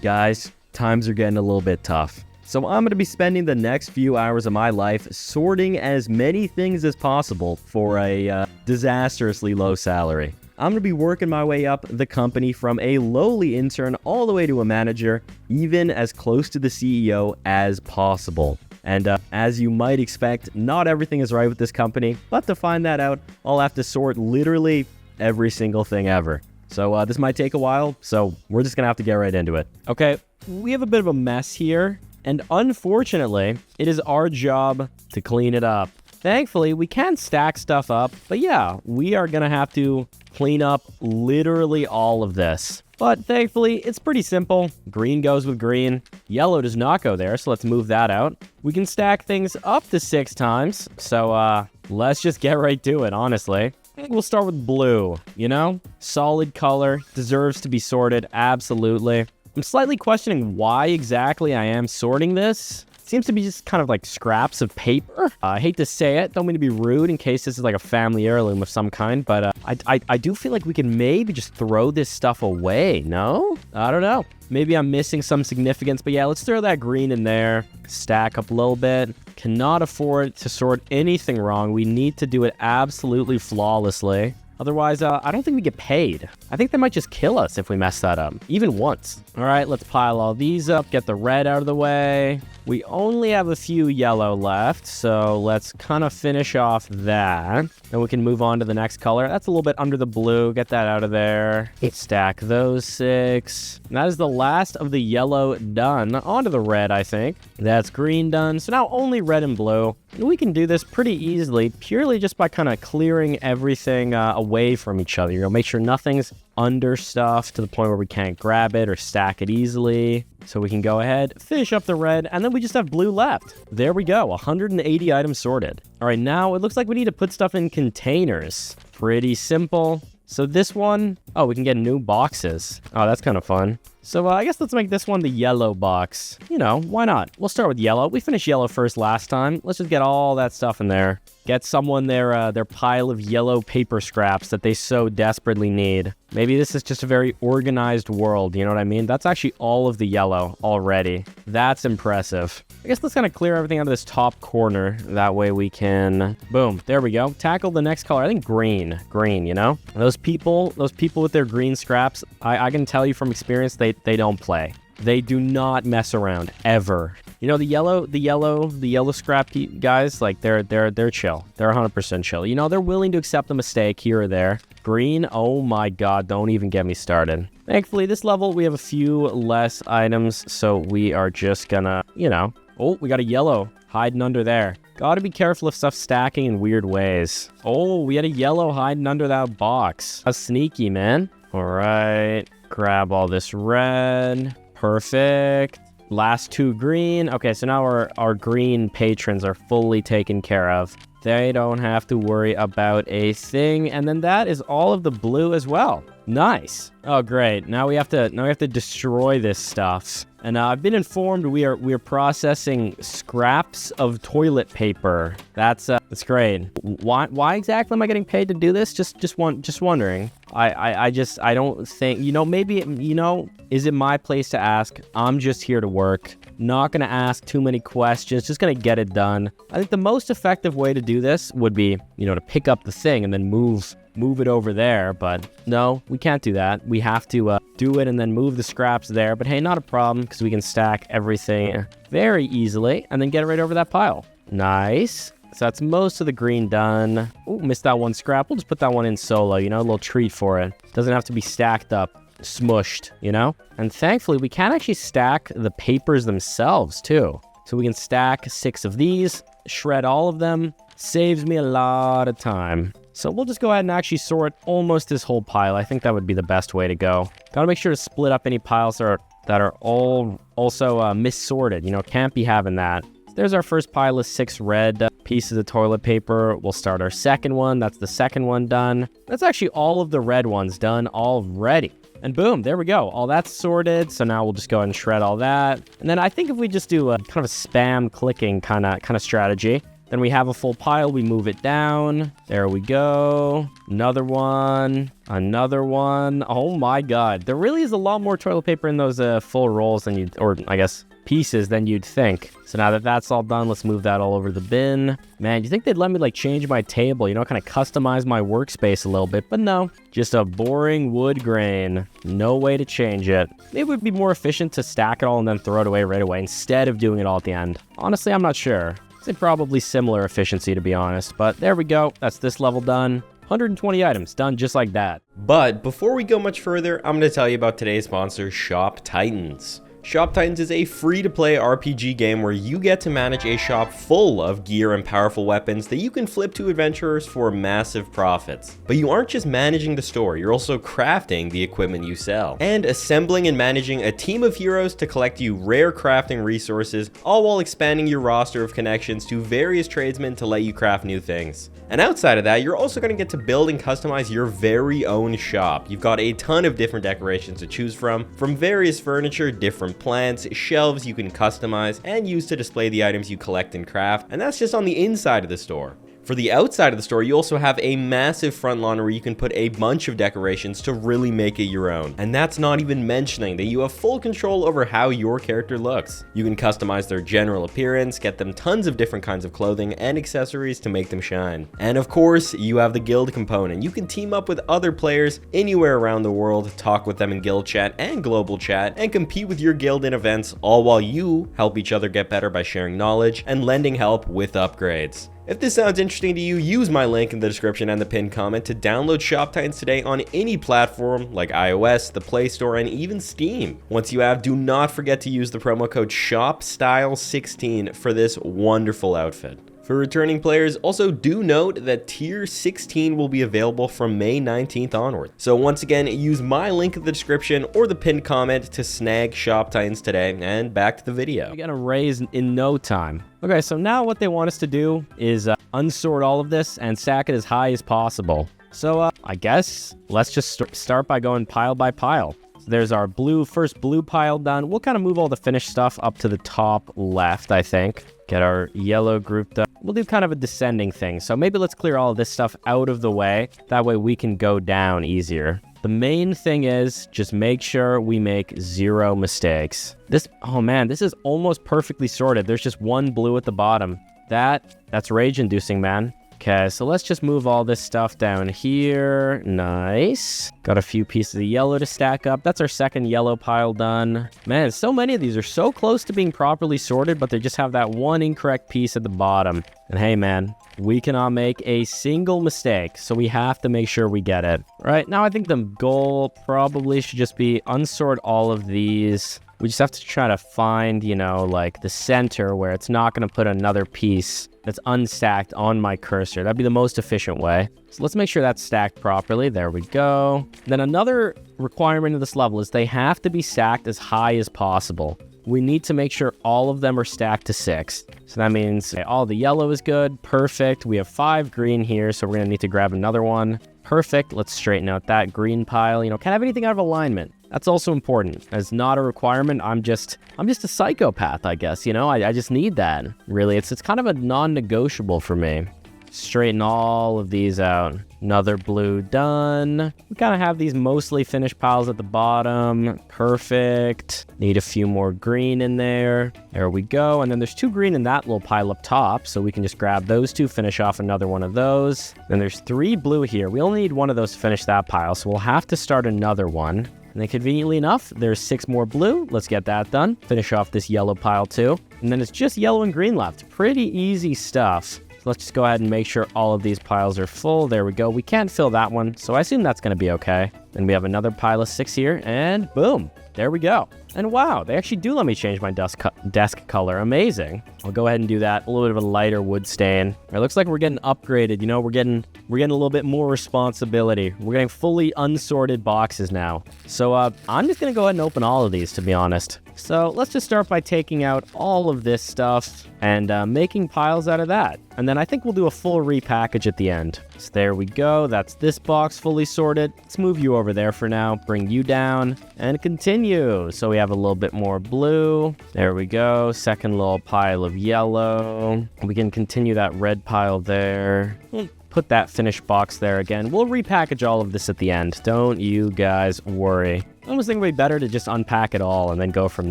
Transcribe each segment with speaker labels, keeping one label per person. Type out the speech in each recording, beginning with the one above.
Speaker 1: Guys, times are getting a little bit tough. So I'm going to be spending the next few hours of my life sorting as many things as possible for a disastrously low salary. I'm going to be working my way up the company from a lowly intern all the way to a manager, even as close to the CEO as possible. And as you might expect, not everything is right with this company, but to find that out, I'll have to sort literally every single thing ever. So this might take a while, so we're just going to have to get right into it. Okay, we have a bit of a mess here, and unfortunately, it is our job to clean it up. Thankfully, we can stack stuff up, but yeah, we are going to have to clean up literally all of this. But thankfully, it's pretty simple. Green goes with green. Yellow does not go there, so let's move that out. We can stack things up to 6 times, so let's just get right to it, honestly. I think we'll start with blue, you know? Solid color, deserves to be sorted, absolutely. I'm slightly questioning why exactly I am sorting this. Seems to be just kind of like scraps of paper. I hate to say it, don't mean to be rude in case this is like a family heirloom of some kind, but I do feel like we can maybe just throw this stuff away, no? I don't know. Maybe I'm missing some significance, but yeah, let's throw that green in there. Stack up a little bit. Cannot afford to sort anything wrong. We need to do it absolutely flawlessly. Otherwise, I don't think we get paid. I think they might just kill us if we mess that up, even once. All right, let's pile all these up, get the red out of the way. We only have a few yellow left, so let's kind of finish off that. Then we can move on to the next color. That's a little bit under the blue. Get that out of there. Stack those 6. And that is the last of the yellow done. On to the red, I think. That's green done. So now only red and blue. And we can do this pretty easily, purely just by kind of clearing everything away from each other. You know, make sure nothing's under stuff to the point where we can't grab it or stack it easily. So we can go ahead, finish up the red, and then we just have blue left. There we go, 180 items sorted. All right, now it looks like we need to put stuff in containers. Pretty simple. So this one, oh, we can get new boxes. Oh, that's kind of fun. So I guess let's make this one the yellow box. You know, why not? We'll start with yellow. We finished yellow first last time. Let's just get all that stuff in there. Get someone their pile of yellow paper scraps that they so desperately need. Maybe this is just a very organized world, you know what I mean? That's actually all of the yellow already. That's impressive. I guess let's kind of clear everything out of this top corner. That way we can, boom, there we go. Tackle the next color. I think green, you know? Those people with their green scraps, I can tell you from experience, they don't play. They do not mess around ever. You know, the yellow scrap guys, like they're chill. They're 100% chill. You know, they're willing to accept a mistake here or there. Green, oh my God, don't even get me started. Thankfully, this level, we have a few less items, so we are just gonna, you know, oh, we got a yellow hiding under there. Gotta be careful of stuff stacking in weird ways. Oh, we had a yellow hiding under that box. How sneaky, man. All right, grab all this red. Perfect. Last 2 green. Okay, so now our green patrons are fully taken care of. They don't have to worry about a thing. And then that is all of the blue as well. Nice. Oh, great. Now we have to destroy this stuff. And I've been informed we are processing scraps of toilet paper. That's great. Why exactly am I getting paid to do this? Just wondering. I don't think, you know, maybe, you know, is it my place to ask? I'm just here to work. Not gonna ask too many questions, just gonna get it done. I think the most effective way to do this would be, you know, to pick up the thing and then move it over there, but no, we can't do that. We have to do it and then move the scraps there, but hey, not a problem, because we can stack everything very easily and then get it right over that pile. Nice. So that's most of the green done. Oh, missed that one scrap. We'll just put that one in solo, you know, a little treat for it. Doesn't have to be stacked up, smushed, you know? And thankfully, we can actually stack the papers themselves, too. So we can stack 6 of these, shred all of them. Saves me a lot of time. So we'll just go ahead and actually sort almost this whole pile. I think that would be the best way to go. Gotta make sure to split up any piles that are all also missorted. You know, can't be having that. There's our first pile of 6 red pieces of toilet paper. We'll start our second one. That's the second one done. That's actually all of the red ones done already. And boom, there we go. All that's sorted. So now we'll just go ahead and shred all that. And then I think if we just do a kind of a spam clicking kind of strategy, Then we have a full pile. We move it down. There we go. Another one. Another one. Oh my God. There really is a lot more toilet paper in those full rolls than you'd, or I guess pieces than you'd think. So now that that's all done, let's move that all over the bin. Man, you think they'd let me like change my table, you know, kind of customize my workspace a little bit, but no, just a boring wood grain. No way to change it. It would be more efficient to stack it all and then throw it away right away instead of doing it all at the end. Honestly, I'm not sure. It's probably similar efficiency to be honest, but there we go. That's this level done. 120 items done just like that. But before we go much further, I'm going to tell you about today's sponsor, Shop Titans. Shop Titans is a free-to-play RPG game where you get to manage a shop full of gear and powerful weapons that you can flip to adventurers for massive profits. But you aren't just managing the store, you're also crafting the equipment you sell, and assembling and managing a team of heroes to collect you rare crafting resources, all while expanding your roster of connections to various tradesmen to let you craft new things. And outside of that, you're also going to get to build and customize your very own shop. You've got a ton of different decorations to choose from various furniture, different plants, shelves you can customize and use to display the items you collect and craft, and that's just on the inside of the store. For the outside of the store, you also have a massive front lawn where you can put a bunch of decorations to really make it your own. And that's not even mentioning that you have full control over how your character looks. You can customize their general appearance, get them tons of different kinds of clothing and accessories to make them shine. And of course, you have the guild component. You can team up with other players anywhere around the world, talk with them in guild chat and global chat, and compete with your guild in events, all while you help each other get better by sharing knowledge and lending help with upgrades. If this sounds interesting to you, use my link in the description and the pinned comment to download Shop Titans today on any platform like iOS, the Play Store, and even Steam. Once you have, do not forget to use the promo code SHOPSTYLE16 for this wonderful outfit. For returning players, also do note that Tier 16 will be available from May 19th onward. So once again, use my link in the description or the pinned comment to snag Shop Titans today, and back to the video. We're gonna raise in no time. Okay, so now what they want us to do is unsort all of this and stack it as high as possible. So I guess let's just start by going pile by pile. So there's our first blue pile done. We'll kind of move all the finished stuff up to the top left, I think. Get our yellow grouped up. We'll do kind of a descending thing. So maybe let's clear all of this stuff out of the way. That way we can go down easier. The main thing is just make sure we make 0 mistakes. Oh man, this is almost perfectly sorted. There's just one blue at the bottom. That's rage inducing, man. Okay, so let's just move all this stuff down here. Nice. Got a few pieces of yellow to stack up. That's our second yellow pile done. Man, so many of these are so close to being properly sorted, but they just have that one incorrect piece at the bottom. And hey, man, we cannot make a single mistake, so we have to make sure we get it. Right, now I think the goal probably should just be unsort all of these. We just have to try to find, you know, like the center where it's not going to put another piece that's unstacked on my cursor. That'd be the most efficient way. So let's make sure that's stacked properly. There we go. Then another requirement of this level is they have to be stacked as high as possible. We need to make sure all of them are stacked to 6. So that means all the yellow is good. Perfect. We have 5 green here, so we're going to need to grab another one. Perfect. Let's straighten out that green pile. You know, can't have anything out of alignment. That's also important. It's not a requirement. I'm just a psychopath, I guess. You know, I just need that. Really, it's kind of a non-negotiable for me. Straighten all of these out. Another blue done. We kind of have these mostly finished piles at the bottom. Perfect. Need a few more green in there. There we go. And then there's 2 green in that little pile up top. So we can just grab those 2, finish off another one of those. Then there's 3 blue here. We only need one of those to finish that pile. So we'll have to start another one. And then conveniently enough, there's 6 more blue. Let's get that done. Finish off this yellow pile too. And then it's just yellow and green left. Pretty easy stuff. So let's just go ahead and make sure all of these piles are full. There we go. We can't fill that one, so I assume that's going to be okay. Then we have another pile of 6 here, and boom. There we go. And wow, they actually do let me change my desk color. Amazing. I'll go ahead and do that. A little bit of a lighter wood stain. It looks like we're getting upgraded. You know, we're getting a little bit more responsibility. We're getting fully unsorted boxes now. So I'm just going to go ahead and open all of these, to be honest. So let's just start by taking out all of this stuff and making piles out of that. And then I think we'll do a full repackage at the end. So there we go. That's this box fully sorted. Let's move you over there for now. Bring you down and continue. So we have a little bit more blue. There we go. Second little pile of of yellow. We can continue that red pile there. We'll put that finished box there again. We'll repackage all of this at the end. Don't you guys worry. I almost think it would be better to just unpack it all and then go from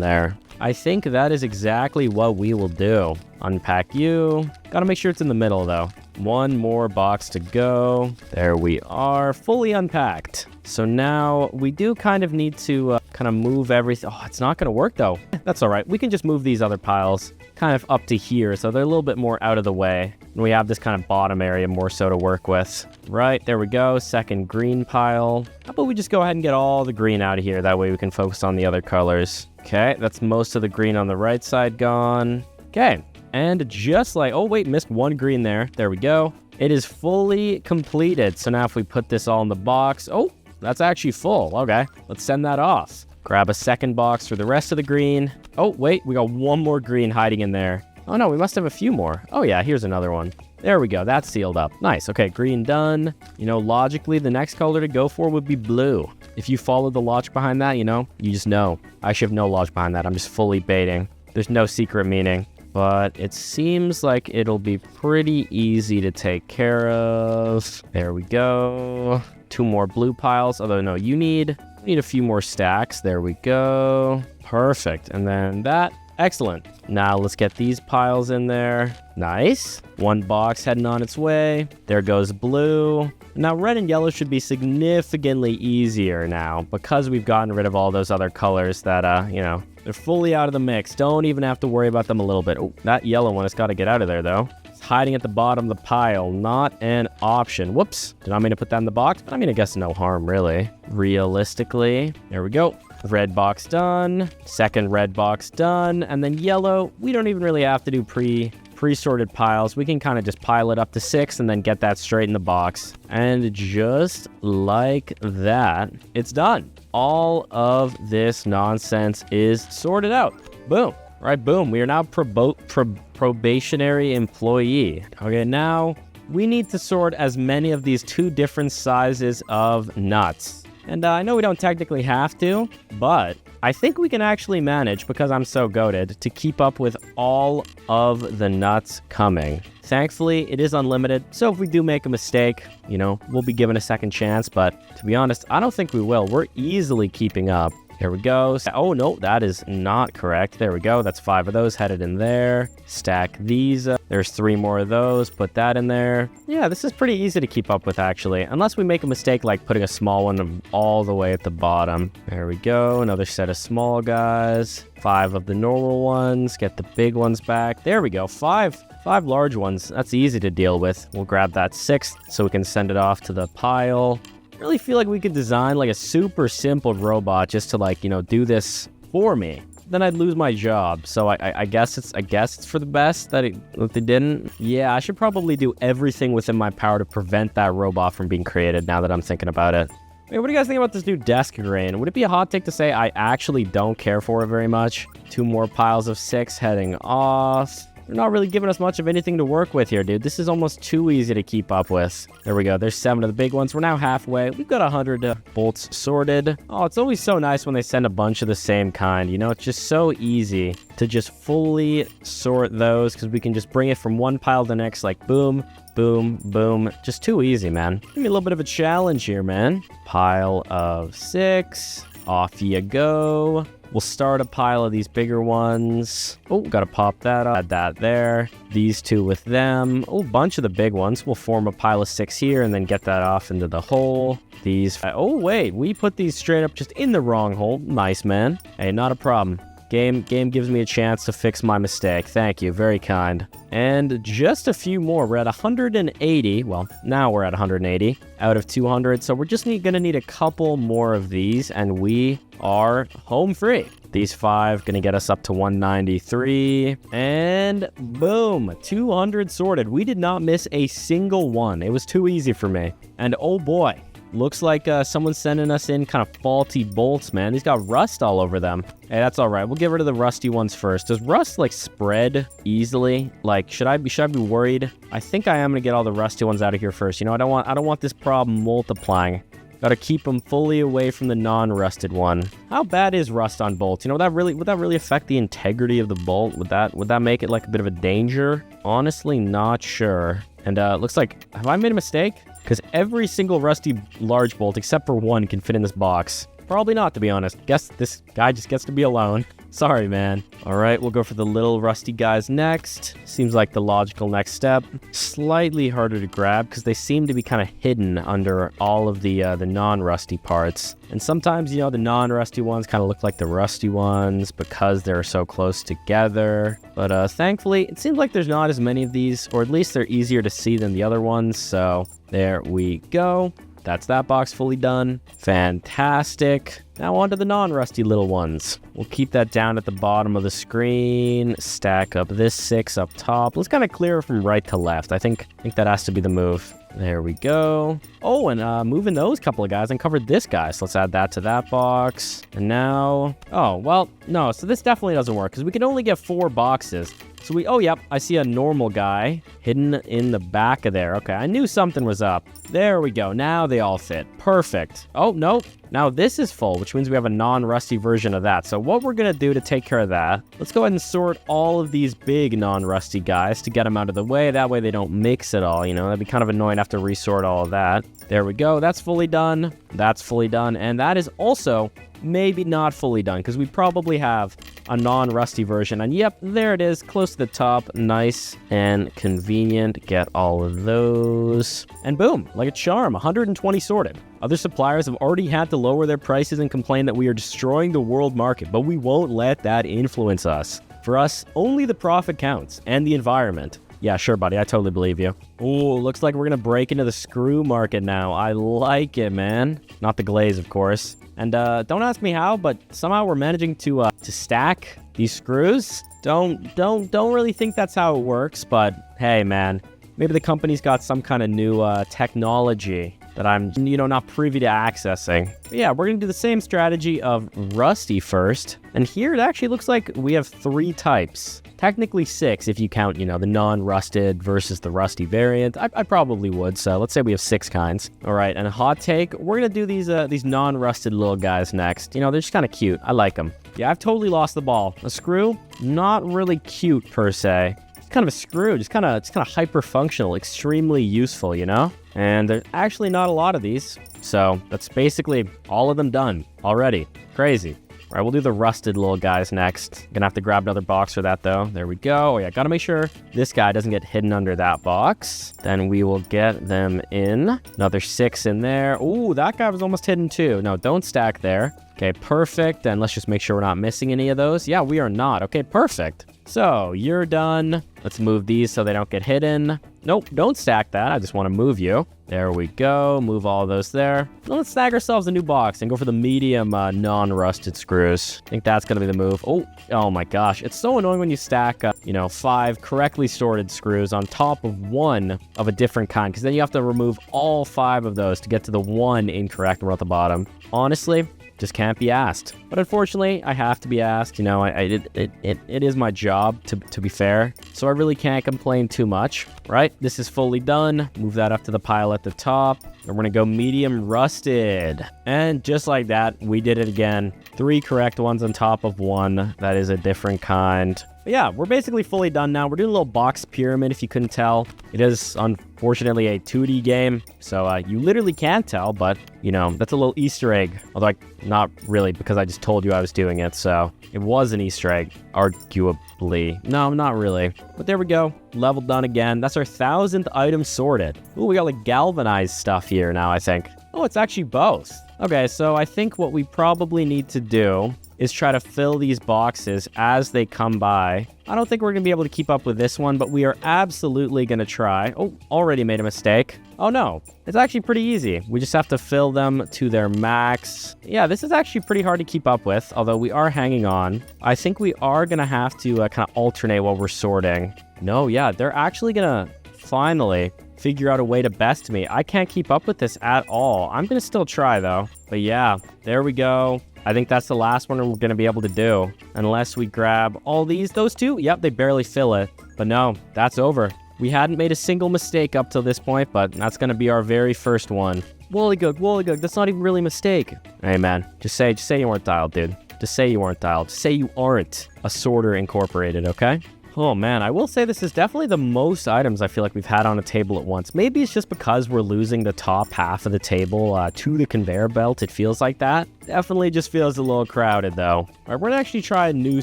Speaker 1: there. I think that is exactly what we will do. Unpack you. Gotta make sure it's in the middle though. One more box to go. There we are, fully unpacked. So now we do kind of need to kind of move everything. Oh, it's not gonna work though. That's all right. We can just move these other piles kind of up to here so they're a little bit more out of the way. And we have this kind of bottom area more so to work with. Right, there we go. Second green pile. How about we just go ahead and get all the green out of here? That way we can focus on the other colors. Okay, that's most of the green on the right side gone. Okay, and just like, oh wait, missed one green there. There we go. It is fully completed. So now if we put this all in the box, oh, that's actually full. Okay, let's send that off. Grab a second box for the rest of the green. Oh, wait, we got one more green hiding in there. Oh no, we must have a few more. Oh yeah, here's another one. There we go, that's sealed up. Nice, okay, green done. You know, logically, the next color to go for would be blue. If you follow the logic behind that, you know, you just know. I should have no logic behind that. I'm just fully baiting. There's no secret meaning. But it seems like it'll be pretty easy to take care of. There we go. 2 more blue piles, although no, you need a few more stacks. There we go. Perfect. And then that. Excellent. Now let's get these piles in there. Nice. 1 box heading on its way. There goes blue. Now red and yellow should be significantly easier now because we've gotten rid of all those other colors that, you know, they're fully out of the mix. Don't even have to worry about them a little bit. Oh, that yellow one has got to get out of there though. It's hiding at the bottom of the pile. Not an option. Whoops. Did not mean to put that in the box, but I mean, I guess no harm really. Realistically. There we go. Red box done. Second red box done. And then yellow, we don't even really have to do pre-sorted piles. We can kind of just pile it up to 6 and then get that straight in the box. And just like that, it's done. All of this nonsense is sorted out. Boom. Right, boom. We are now probationary employee. Okay, now we need to sort as many of these 2 different sizes of nuts. And I know we don't technically have to, but I think we can actually manage, because I'm so goated, to keep up with all of the nuts coming. Thankfully, it is unlimited, so if we do make a mistake, you know, we'll be given a second chance, but to be honest, I don't think we will. We're easily keeping up. Here we go. Oh, no, that is not correct. There we go. That's 5 of those headed in there. Stack these. There's 3 more of those. Put that in there. Yeah, this is pretty easy to keep up with, actually. Unless we make a mistake like putting a small one all the way at the bottom. There we go. Another set of small guys. 5 of the normal ones. Get the big ones back. There we go. 5 large ones. That's easy to deal with. We'll grab that 6th so we can send it off to the pile. I really feel like we could design like a super simple robot just to, like, you know, do this for me. Then I'd lose my job. So I guess it's for the best that they didn't. Yeah, I should probably do everything within my power to prevent that robot from being created now that I'm thinking about it. Hey, what do you guys think about this new desk grain? Would it be a hot take to say I actually don't care for it very much? 2 more piles of 6 heading off. They're not really giving us much of anything to work with here, dude. This is almost too easy to keep up with. There we go. There's 7 of the big ones. We're now halfway. We've got 100 bolts sorted. Oh, it's always so nice when they send a bunch of the same kind. You know, it's just so easy to just fully sort those because we can just bring it from one pile to the next, like boom, boom, boom. Just too easy, man. Give me a little bit of a challenge here, man. Pile of 6. Off you go. We'll start a pile of these bigger ones. Oh, gotta pop that up. Add that there. These 2 with them. Oh, bunch of the big ones. We'll form a pile of 6 here and then get that off into the hole. These. Oh, wait. We put these straight up just in the wrong hole. Nice, man. Hey, not a problem. Game gives me a chance to fix my mistake. Thank you. Very kind. And just a few more. We're at 180. Well, now we're at 180 out of 200. So we're just gonna need a couple more of these and we are home free. These 5 gonna get us up to 193. And boom, 200 sorted. We did not miss a single one. It was too easy for me. And oh boy. Looks like someone's sending us in kind of faulty bolts, man. These got rust all over them. Hey, that's all right. We'll get rid of the rusty ones first. Does rust, like, spread easily? Like, should I be worried? I think I am gonna get all the rusty ones out of here first. You know, I don't want this problem multiplying. Gotta keep them fully away from the non-rusted one. How bad is rust on bolts? You know, would that really affect the integrity of the bolt? Would that make it like a bit of a danger? Honestly, not sure. And looks like, have I made a mistake? Because every single rusty large bolt, except for one, can fit in this box. Probably not, to be honest. Guess this guy just gets to be alone. Sorry, man. All right, we'll go for the little rusty guys next. Seems like the logical next step. Slightly harder to grab because they seem to be kind of hidden under all of the non-rusty parts. And sometimes, you know, the non-rusty ones kind of look like the rusty ones because they're so close together. But thankfully, it seems like there's not as many of these, or at least they're easier to see than the other ones. So there we go. That's that box fully done. Fantastic. Now on to the non-rusty little ones. We'll keep that down at the bottom of the screen. Stack up this 6 up top. Let's kind of clear from right to left. I think that has to be the move. There we go. Oh, and moving those couple of guys and covered this guy. So let's add that to that box. And now, oh, well, no. So this definitely doesn't work because we can only get 4 boxes. So oh, yep, I see a normal guy hidden in the back of there. Okay, I knew something was up. There we go. Now they all fit. Perfect. Oh, no. Now this is full, which means we have a non-rusty version of that. So what we're going to do to take care of that, let's go ahead and sort all of these big non-rusty guys to get them out of the way. That way they don't mix at all, you know. That'd be kind of annoying to have to resort all of that. There we go. That's fully done. That's fully done. And that is also maybe not fully done because we probably have a non-rusty version. And yep, there it is, close to the top. Nice and convenient. Get all of those. And boom, like a charm, 120 sorted. Other suppliers have already had to lower their prices and complain that we are destroying the world market, but we won't let that influence us. For us, only the profit counts and the environment. Yeah, sure, buddy. I totally believe you. Oh, looks like we're going to break into the screw market now. I like it, man. Not the glaze, of course. And don't ask me how, but somehow we're managing to stack these screws. Don't really think that's how it works, but hey, man, maybe the company's got some kind of new technology that I'm, you know, not privy to accessing. But yeah, we're going to do the same strategy of rusty first. And here it actually looks like we have 3 types. Technically 6 if you count, you know, the non-rusted versus the rusty variant. I probably would, so let's say we have 6 kinds. All right, and a hot take, we're going to do these non-rusted little guys next. You know, they're just kind of cute. I like them. Yeah, I've totally lost the ball. A screw, not really cute per se. It's kind of a screw, it's kind of hyper-functional, extremely useful, you know? And there's actually not a lot of these. So that's basically all of them done already. Crazy. All right, we'll do the rusted little guys next. Gonna have to grab another box for that though. There we go. Oh yeah, gotta make sure this guy doesn't get hidden under that box. Then we will get them in. Another 6 in there. Ooh, that guy was almost hidden too. No, don't stack there. Okay, perfect. And let's just make sure we're not missing any of those. Yeah, we are not. Okay, perfect. So you're done. Let's move these so they don't get hidden. Nope, don't stack that. I just want to move you. There we go. Move all those there. Now let's snag ourselves a new box and go for the medium non-rusted screws. I think that's going to be the move. Oh my gosh. It's so annoying when you stack, 5 correctly sorted screws on top of one of a different kind, because then you have to remove all 5 of those to get to the one incorrect one at the bottom. Honestly, just can't be asked. But unfortunately, I have to be asked. You know, it is my job to be fair. So I really can't complain too much, right? This is fully done. Move that up to the pile at the top. We're going to go medium rusted. And just like that, we did it again. 3 correct ones on top of one. That is a different kind. But yeah, we're basically fully done now. We're doing a little box pyramid, if you couldn't tell. It is, unfortunately, a 2D game. So you literally can't tell, but, you know, that's a little Easter egg. Although, not really, because I just told you I was doing it. So it was an Easter egg, arguably. No, not really. But there we go. Level done again. That's our 1,000th item sorted. Ooh, we got like galvanized stuff here now, I think. Oh, it's actually both. Okay, so I think what we probably need to do is try to fill these boxes as they come by. I don't think we're going to be able to keep up with this one, but we are absolutely going to try. Oh, already made a mistake. Oh no, it's actually pretty easy. We just have to fill them to their max. Yeah, this is actually pretty hard to keep up with, although we are hanging on. I think we are going to have to kind of alternate while we're sorting. No, yeah, they're actually going to finally figure out a way to best me. I can't keep up with this at all. I'm going to still try though. But yeah, there we go. I think that's the last one we're going to be able to do. Unless we grab all those 2. Yep, they barely fill it. But no, that's over. We hadn't made a single mistake up till this point, but that's going to be our very first one. Woollygook, that's not even really a mistake. Hey, man, just say you weren't dialed, dude. Just say you weren't dialed. Just say you aren't a sorter incorporated, okay? Oh, man, I will say this is definitely the most items I feel like we've had on a table at once. Maybe it's just because we're losing the top half of the table to the conveyor belt. It feels like that. Definitely just feels a little crowded, though. All right, we're going to actually try a new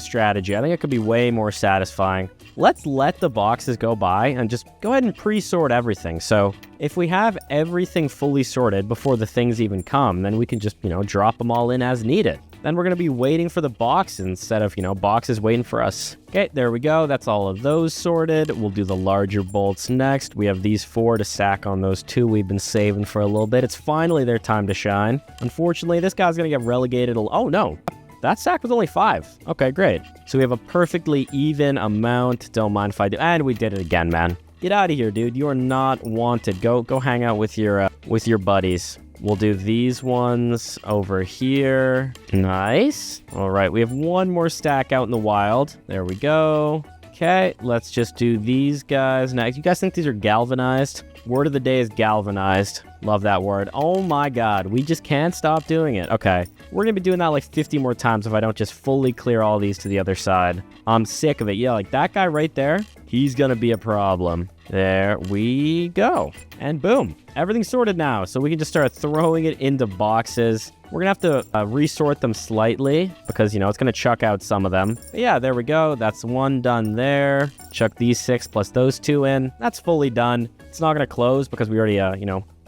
Speaker 1: strategy. I think it could be way more satisfying. Let's let the boxes go by and just go ahead and pre-sort everything. So if we have everything fully sorted before the things even come, then we can just, drop them all in as needed. Then we're going to be waiting for the box instead of, boxes waiting for us. Okay, there we go. That's all of those sorted. We'll do the larger bolts next. We have these 4 to stack on those 2 we've been saving for a little bit. It's finally their time to shine. Unfortunately, this guy's going to get relegated. Oh, no. That stack was only 5. Okay, great. So we have a perfectly even amount. Don't mind if I do. And we did it again, man. Get out of here, dude. You are not wanted. Go hang out with your buddies. We'll do these ones over here. Nice. All right, we have one more stack out in the wild. There we go. Okay, let's just do these guys next. You guys think these are galvanized? Word of the day is galvanized. Love that word. Oh my God, we just can't stop doing it. Okay, we're gonna be doing that like 50 more times if I don't just fully clear all these to the other side. I'm sick of it. Yeah, like that guy right there, he's gonna be a problem. There we go. And boom, everything's sorted now. So we can just start throwing it into boxes. We're gonna have to resort them slightly because, it's gonna chuck out some of them. But yeah, there we go. That's one done there. Chuck these 6 plus those 2 in. That's fully done. It's not gonna close because we already,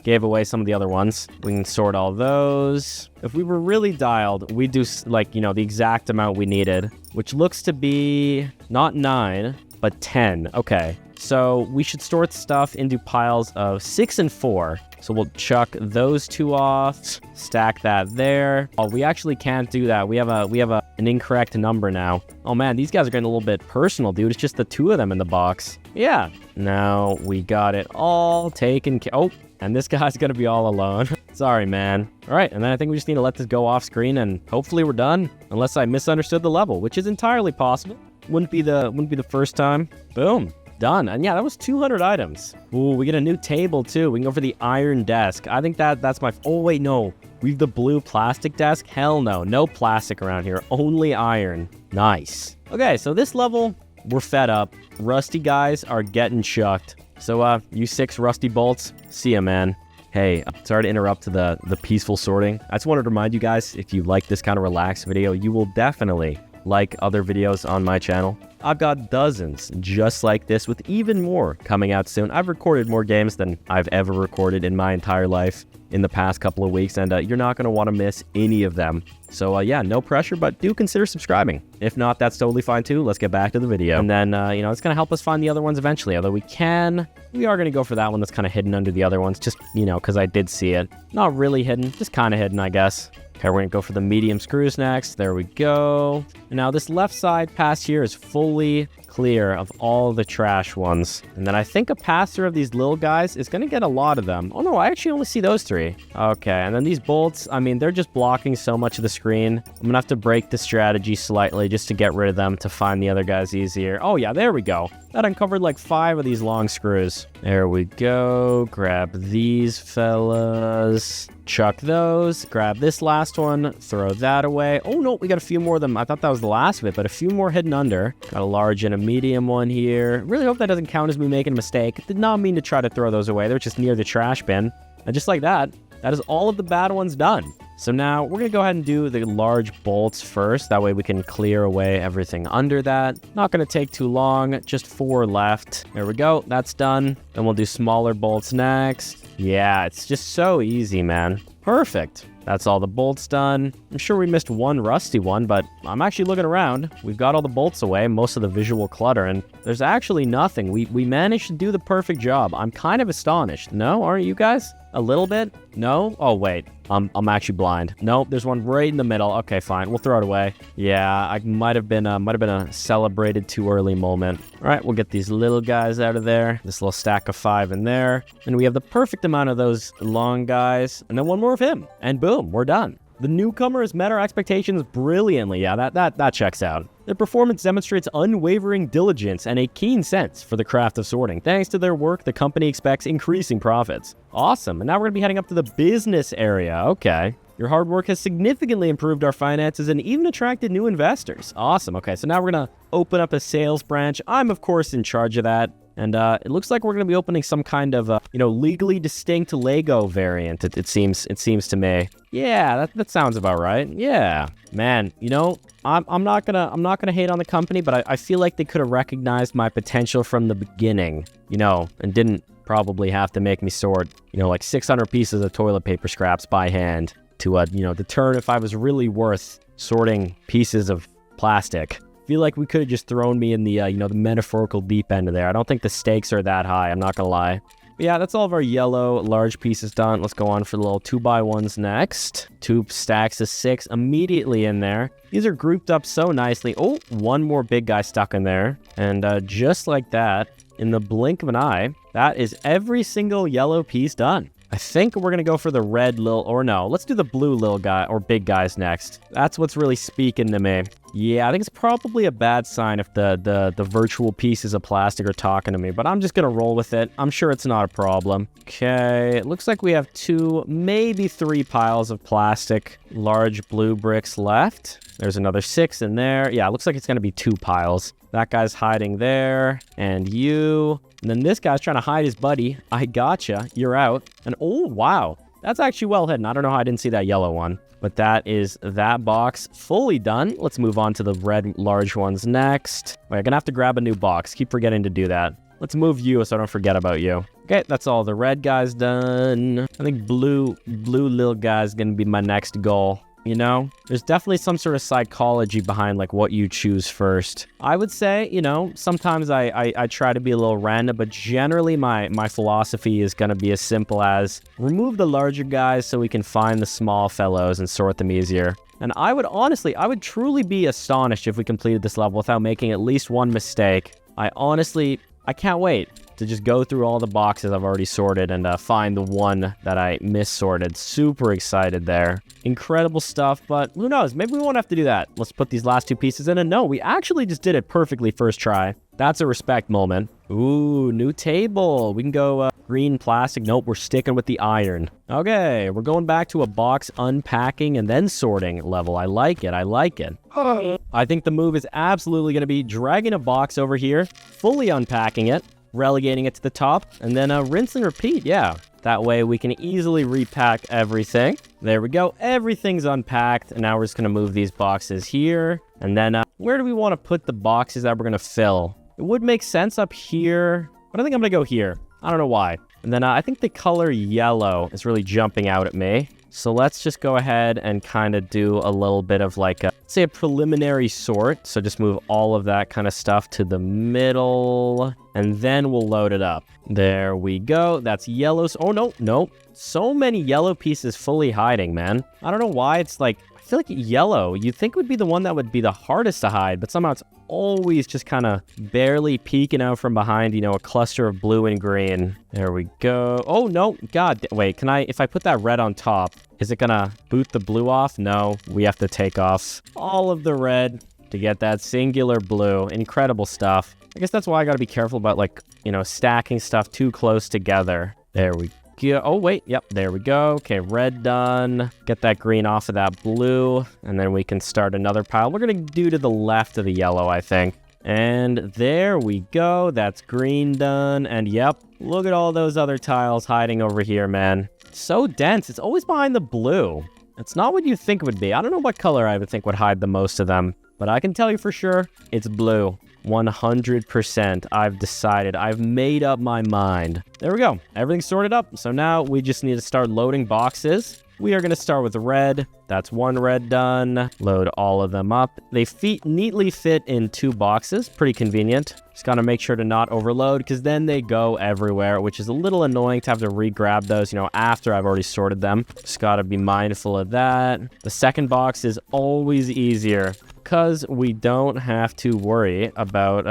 Speaker 1: gave away some of the other ones. We can sort all those. If we were really dialed, we'd do the exact amount we needed, which looks to be not 9, but 10. Okay. So we should sort stuff into piles of 6 and 4. So we'll chuck those 2 off, stack that there. Oh, we actually can't do that. We have an incorrect number now. Oh man, these guys are getting a little bit personal, dude. It's just the 2 of them in the box. Yeah. Now we got it all taken care. Oh, and this guy's gonna be all alone. Sorry, man. All right, and then I think we just need to let this go off screen, and hopefully we're done. Unless I misunderstood the level, which is entirely possible. Wouldn't be the first time. Boom. Done. And yeah, that was 200 items. Ooh, we get a new table too. We can go for the iron desk. I think that's my... Oh, wait, no. We have the blue plastic desk? Hell no. No plastic around here. Only iron. Nice. Okay, so this level, we're fed up. Rusty guys are getting chucked. So, you 6 rusty bolts, see ya, man. Hey, sorry to interrupt the peaceful sorting. I just wanted to remind you guys, if you like this kind of relaxed video, you will definitely like other videos on my channel. I've got dozens just like this with even more coming out soon. I've recorded more games than I've ever recorded in my entire life in the past couple of weeks, and you're not going to want to miss any of them. So yeah, no pressure, but do consider subscribing. If not, that's totally fine too. Let's get back to the video. And then, it's going to help us find the other ones eventually, although we are going to go for that one that's kind of hidden under the other ones, just, because I did see it. Not really hidden, just kind of hidden, I guess. Okay, we're going to go for the medium screws next. There we go. And now this left side pass here is fully clear of all the trash ones. And then I think a passer of these little guys is going to get a lot of them. Oh no, I actually only see those 3. Okay, and then these bolts, they're just blocking so much of the screen. I'm going to have to break the strategy slightly just to get rid of them to find the other guys easier. Oh yeah, there we go. That uncovered like 5 of these long screws. There we go. Grab these fellas. Chuck those. Grab this last one. Throw that away. Oh no, we got a few more of them. I thought that was the last of it, but a few more hidden under. Got a large and a medium one here. Really hope that doesn't count as me making a mistake. Did not mean to try to throw those away. They're just near the trash bin. And just like that, that is all of the bad ones done. So now we're going to go ahead and do the large bolts first. That way we can clear away everything under that. Not going to take too long. Just 4 left. There we go. That's done. Then we'll do smaller bolts next. Yeah, it's just so easy, man. Perfect. That's all the bolts done. I'm sure we missed one rusty one, but I'm actually looking around. We've got all the bolts away, most of the visual clutter, and there's actually nothing. We managed to do the perfect job. I'm kind of astonished. No, aren't you guys? A little bit? No? Oh, wait. I'm actually blind. Nope, there's one right in the middle. Okay, fine. We'll throw it away. Yeah, I might have been a celebrated too early moment. All right, we'll get these little guys out of there. This little stack of 5 in there. And we have the perfect amount of those long guys. And then one more of him. And boom, we're done. The newcomers met our expectations brilliantly. Yeah, that checks out. Their performance demonstrates unwavering diligence and a keen sense for the craft of sorting. Thanks to their work, the company expects increasing profits. Awesome. And now we're going to be heading up to the business area. Okay. Your hard work has significantly improved our finances and even attracted new investors. Awesome. Okay, so now we're going to open up a sales branch. I'm, of course, in charge of that. And it looks like we're going to be opening some kind of, legally distinct Lego variant, it seems to me. Yeah, that sounds about right. Yeah. Man, I'm not gonna hate on the company, but I feel like they could have recognized my potential from the beginning, and didn't probably have to make me sort, like 600 pieces of toilet paper scraps by hand to, determine if I was really worth sorting pieces of plastic. Feel like we could have just thrown me in the, the metaphorical deep end of there. I don't think the stakes are that high, I'm not gonna lie. But yeah, that's all of our yellow large pieces done. Let's go on for the little 2x1s next. 2 stacks of 6 immediately in there. These are grouped up so nicely. Oh, one more big guy stuck in there. And just like that, in the blink of an eye, that is every single yellow piece done. I think we're going to go for the red let's do the blue little guy or big guys next. That's what's really speaking to me. Yeah, I think it's probably a bad sign if the virtual pieces of plastic are talking to me, but I'm just going to roll with it. I'm sure it's not a problem. Okay, it looks like we have 2, maybe 3 piles of plastic large blue bricks left. There's another 6 in there. Yeah, it looks like it's going to be 2 piles. That guy's hiding there, and you. And then this guy's trying to hide his buddy. I gotcha. You're out. And oh, wow. That's actually well hidden. I don't know how I didn't see that yellow one. But that is that box fully done. Let's move on to the red large ones next. Wait, I'm going to have to grab a new box. Keep forgetting to do that. Let's move you so I don't forget about you. Okay, that's all the red guys done. I think blue little guy is going to be my next goal. There's definitely some sort of psychology behind like what you choose first. I would say, sometimes I try to be a little random, but generally my philosophy is going to be as simple as remove the larger guys so we can find the small fellows and sort them easier. And I would truly be astonished if we completed this level without making at least one mistake. I can't wait to just go through all the boxes I've already sorted and find the one that I missorted. Super excited there. Incredible stuff, but who knows? Maybe we won't have to do that. Let's put these last 2 pieces in, and no, we actually just did it perfectly first try. That's a respect moment. Ooh, new table. We can go green plastic. Nope, we're sticking with the iron. Okay, we're going back to a box unpacking and then sorting level. I like it. I think the move is absolutely going to be dragging a box over here, fully unpacking it, relegating it to the top, and then rinse and repeat. Yeah, that way we can easily repack everything. There we go. Everything's unpacked, and now we're just going to move these boxes here. And then where do we want to put the boxes that we're going to fill? It would make sense up here, but I think I'm going to go here. I don't know why. And then I think the color yellow is really jumping out at me. So let's just go ahead and kind of do a little bit of like a preliminary sort. So just move all of that kind of stuff to the middle, and then we'll load it up. There we go. That's yellows. Oh, no. So many yellow pieces fully hiding, man. I don't know why it's like, I feel like yellow, you'd think would be the one that would be the hardest to hide, but somehow it's always just kind of barely peeking out from behind, a cluster of blue and green. There we go. Oh, no. God, wait, if I put that red on top, is it gonna boot the blue off? No, we have to take off all of the red to get that singular blue. Incredible stuff. I guess that's why I gotta be careful about stacking stuff too close together. There we go. Oh, wait. Yep, there we go. Okay, red done. Get that green off of that blue, and then we can start another pile. We're gonna do to the left of the yellow, I think. And there we go. That's green done. And yep, look at all those other tiles hiding over here, man. So dense. It's always behind the blue. It's not what you think it would be. I don't know what color I would think would hide the most of them, but I can tell you for sure it's blue. 100%. I've decided. I've made up my mind. There we go. Everything's sorted up. So now we just need to start loading boxes. We are going to start with red. That's one red done. Load all of them up. They neatly fit in 2 boxes. Pretty convenient. Just got to make sure to not overload because then they go everywhere, which is a little annoying to have to re-grab those, after I've already sorted them. Just got to be mindful of that. The second box is always easier because we don't have to worry about,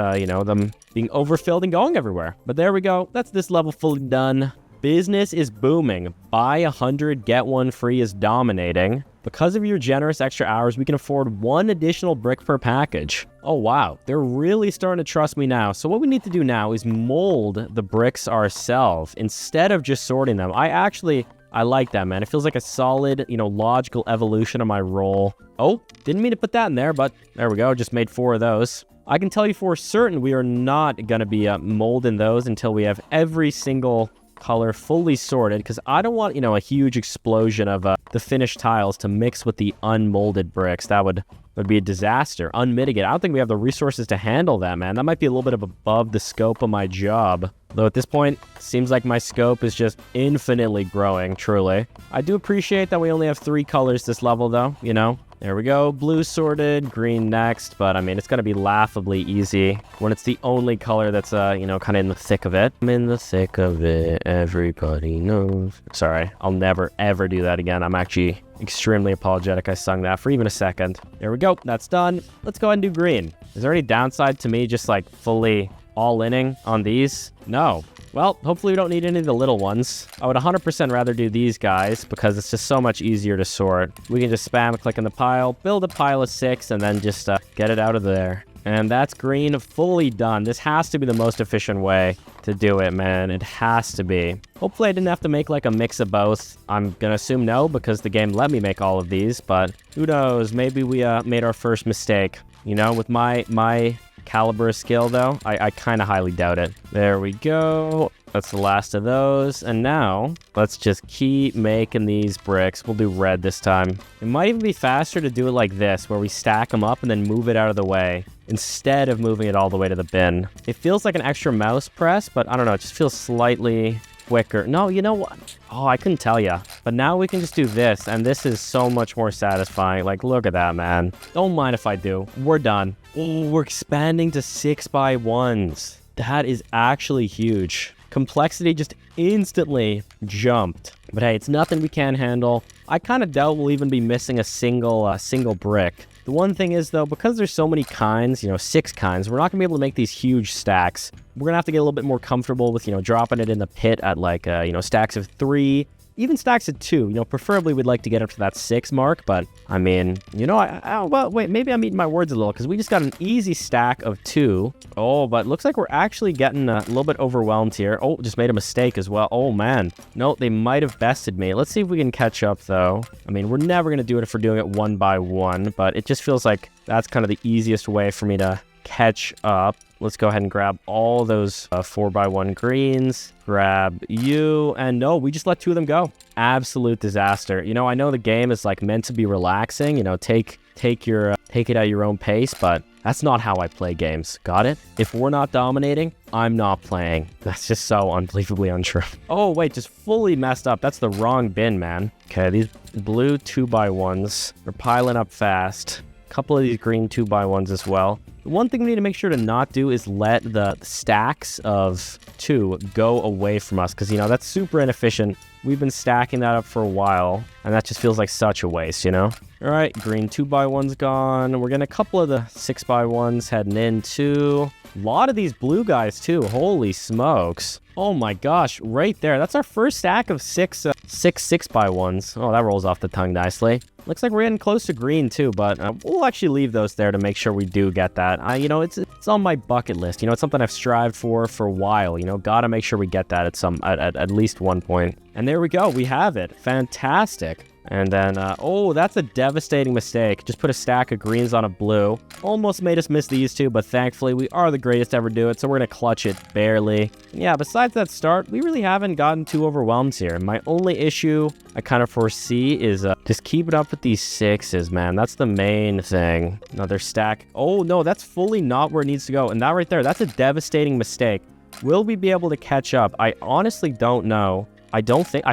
Speaker 1: them being overfilled and going everywhere. But there we go. That's this level fully done. Business is booming. Buy 100, get 1 free is dominating. Because of your generous extra hours, we can afford 1 additional brick per package. Oh wow, they're really starting to trust me now. So what we need to do now is mold the bricks ourselves instead of just sorting them. I like that, man. It feels like a solid, logical evolution of my role. Oh, didn't mean to put that in there, but there we go. Just made 4 of those. I can tell you for certain we are not going to be molding those until we have every single color fully sorted, because I don't want, a huge explosion of the finished tiles to mix with the unmolded bricks. That would be a disaster, unmitigated. I don't think we have the resources to handle that, man. That might be a little bit of above the scope of my job. Though at this point, seems like my scope is just infinitely growing, truly. I do appreciate that we only have 3 colors this level, though, There we go, blue sorted, green next, but I mean, it's gonna be laughably easy when it's the only color that's, kind of in the thick of it. I'm in the thick of it, everybody knows. Sorry, I'll never, ever do that again. I'm actually extremely apologetic I sung that for even a second. There we go, that's done. Let's go ahead and do green. Is there any downside to me just like fully all-inning on these? No. Well, hopefully we don't need any of the little ones. I would 100% rather do these guys because it's just so much easier to sort. We can just spam click in the pile, build a pile of 6, and then just get it out of there. And that's green fully done. This has to be the most efficient way to do it, man. It has to be. Hopefully I didn't have to make like a mix of both. I'm gonna assume no because the game let me make all of these, but who knows? Maybe we made our first mistake. With my caliber of skill, though, I kind of highly doubt it. There we go. That's the last of those. And now, let's just keep making these bricks. We'll do red this time. It might even be faster to do it like this, where we stack them up and then move it out of the way, instead of moving it all the way to the bin. It feels like an extra mouse press, but I don't know, it just feels slightly quicker. No, you know what? Oh, I couldn't tell ya. But now we can just do this, and this is so much more satisfying. Like, look at that, man. Don't mind if I do. We're done. Oh, we're expanding to 6x1s. That is actually huge. Complexity just instantly jumped. But hey, it's nothing we can't handle. I kind of doubt we'll even be missing a single brick. The one thing is, though, because there's so many kinds, 6 kinds, we're not going to be able to make these huge stacks. We're going to have to get a little bit more comfortable with, dropping it in the pit at, like, stacks of 3, even stacks of 2. Preferably we'd like to get up to that 6 mark, but, I mean, well, wait, maybe I'm eating my words a little, because we just got an easy stack of 2. Oh, but looks like we're actually getting a little bit overwhelmed here. Oh, just made a mistake as well. Oh, man. No, they might have bested me. Let's see if we can catch up, though. I mean, we're never going to do it if we're doing it 1 by 1, but it just feels like that's kind of the easiest way for me to catch up. Let's go ahead and grab all those 4x1 greens, grab you, and no, we just let 2 of them go. Absolute disaster. I know the game is like meant to be relaxing, take it at your own pace, but that's not how I play games. Got it? If we're not dominating, I'm not playing. That's just so unbelievably untrue. Oh, wait, just fully messed up. That's the wrong bin, man. Okay, these blue 2x1s are piling up fast. A couple of these green 2x1s as well. The one thing we need to make sure to not do is let the stacks of 2 go away from us, because, that's super inefficient. We've been stacking that up for a while, and that just feels like such a waste, All right, green 2x1's gone. We're getting a couple of the 6x1s heading in, too. A lot of these blue guys, too. Holy smokes. Oh, my gosh. Right there. That's our first stack of 6 6x1s. Oh, that rolls off the tongue nicely. Looks like we're getting close to green, too, but we'll actually leave those there to make sure we do get that. It's on my bucket list. It's something I've strived for a while. Gotta make sure we get that at least one point. And there we go. We have it. Fantastic. And then, oh, that's a devastating mistake. Just put a stack of greens on a blue. Almost made us miss these 2, but thankfully we are the greatest to ever do it, so we're going to clutch it barely. And yeah, besides that start, we really haven't gotten too overwhelmed here. My only issue I kind of foresee is just keep it up with these 6s, man. That's the main thing. Another stack. Oh, no, that's fully not where it needs to go. And that right there, that's a devastating mistake. Will we be able to catch up? I honestly don't know. I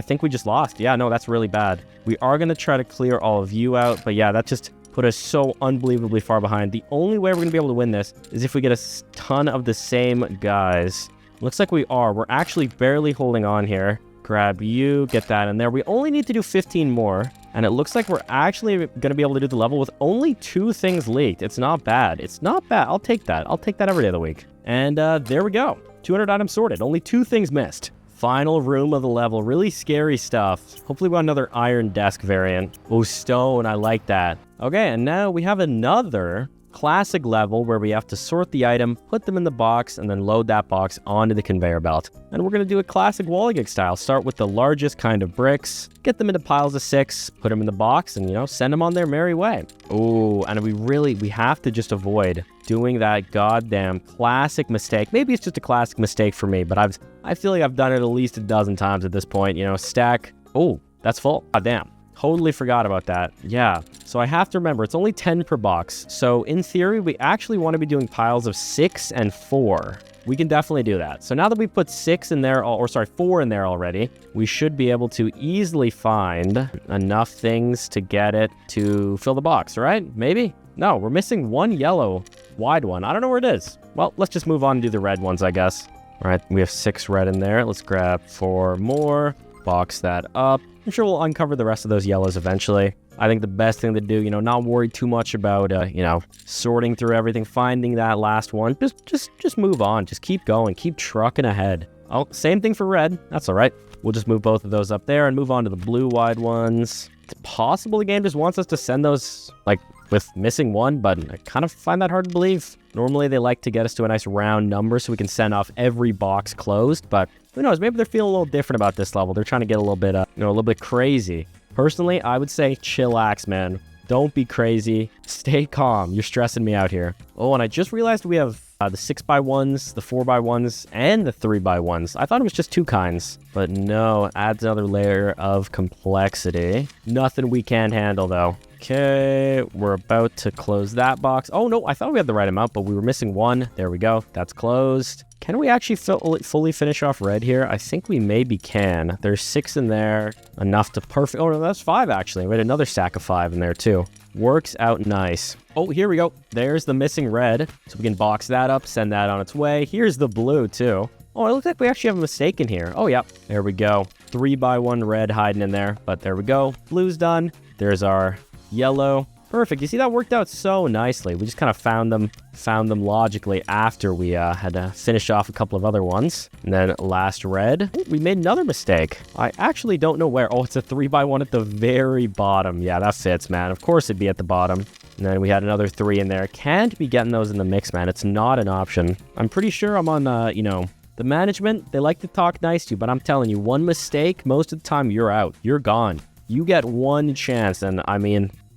Speaker 1: think we just lost. Yeah, no, that's really bad. We are going to try to clear all of you out, but yeah, that just put us so unbelievably far behind. The only way we're going to be able to win this is if we get a ton of the same guys. Looks like we are. We're actually barely holding on here. Grab you, get that in there. We only need to do 15 more, and it looks like we're actually going to be able to do the level with only 2 things leaked. It's not bad. It's not bad. I'll take that. I'll take that every day of the week. And there we go. 200 items sorted. Only 2 things missed. Final room of the level. Really scary stuff. Hopefully we got another iron desk variant. Oh, stone. I like that. Okay, and now we have another classic level where we have to sort the item, put them in the box, and then load that box onto the conveyor belt. And we're going to do a classic Walligig style. Start with the largest kind of bricks, get them into piles of 6, put them in the box, and, send them on their merry way. Oh, and we have to just avoid doing that goddamn classic mistake. Maybe it's just a classic mistake for me, but I feel like I've done it at least a dozen times at this point. Stack. Oh, that's full. God damn. Totally forgot about that. Yeah. So I have to remember, it's only 10 per box. So in theory, we actually want to be doing piles of 6 and 4. We can definitely do that. So now that we put 4 in there already, we should be able to easily find enough things to get it to fill the box, right? Maybe? No, we're missing one yellow wide one. I don't know where it is. Well, let's just move on and do the red ones, I guess. All right, we have 6 red in there. Let's grab 4 more, box that up. I'm sure we'll uncover the rest of those yellows eventually. I think the best thing to do, not worry too much about, sorting through everything, finding that last one. Just move on. Just keep going. Keep trucking ahead. Oh, same thing for red. That's all right. We'll just move both of those up there and move on to the blue wide ones. It's possible the game just wants us to send those, with missing one, but I kind of find that hard to believe. Normally, they like to get us to a nice round number so we can send off every box closed, but who knows? Maybe they're feeling a little different about this level. They're trying to get a little bit crazy. Personally, I would say chillax, man. Don't be crazy. Stay calm. You're stressing me out here. Oh, and I just realized we have the 6x1s, the 4x1s, and the 3x1s. I thought it was just 2 kinds, but no, it adds another layer of complexity. Nothing we can't handle, though. Okay, we're about to close that box. Oh, no, I thought we had the right amount, but we were missing 1. There we go. That's closed. Can we actually fully finish off red here? I think we maybe can. There's 6 in there. Enough to perfect. Oh, no, that's 5, actually. We had another stack of 5 in there, too. Works out nice. Oh, here we go. There's the missing red. So we can box that up, send that on its way. Here's the blue, too. Oh, it looks like we actually have a mistake in here. Oh, yeah. There we go. 3x1 red hiding in there. But there we go. Blue's done. There's our yellow. Perfect. You see, that worked out so nicely. We just kind of found them logically after we had to finish off a couple of other ones. And then last red. Ooh, we made another mistake. I actually don't know where. Oh, it's a 3x1 at the very bottom. Yeah, that fits, man. Of course it'd be at the bottom. And then we had another 3 in there. Can't be getting those in the mix, man. It's not an option. I'm pretty sure I'm on, the management. They like to talk nice to you, but I'm telling you, one mistake, most of the time you're out. You're gone. You get one chance, and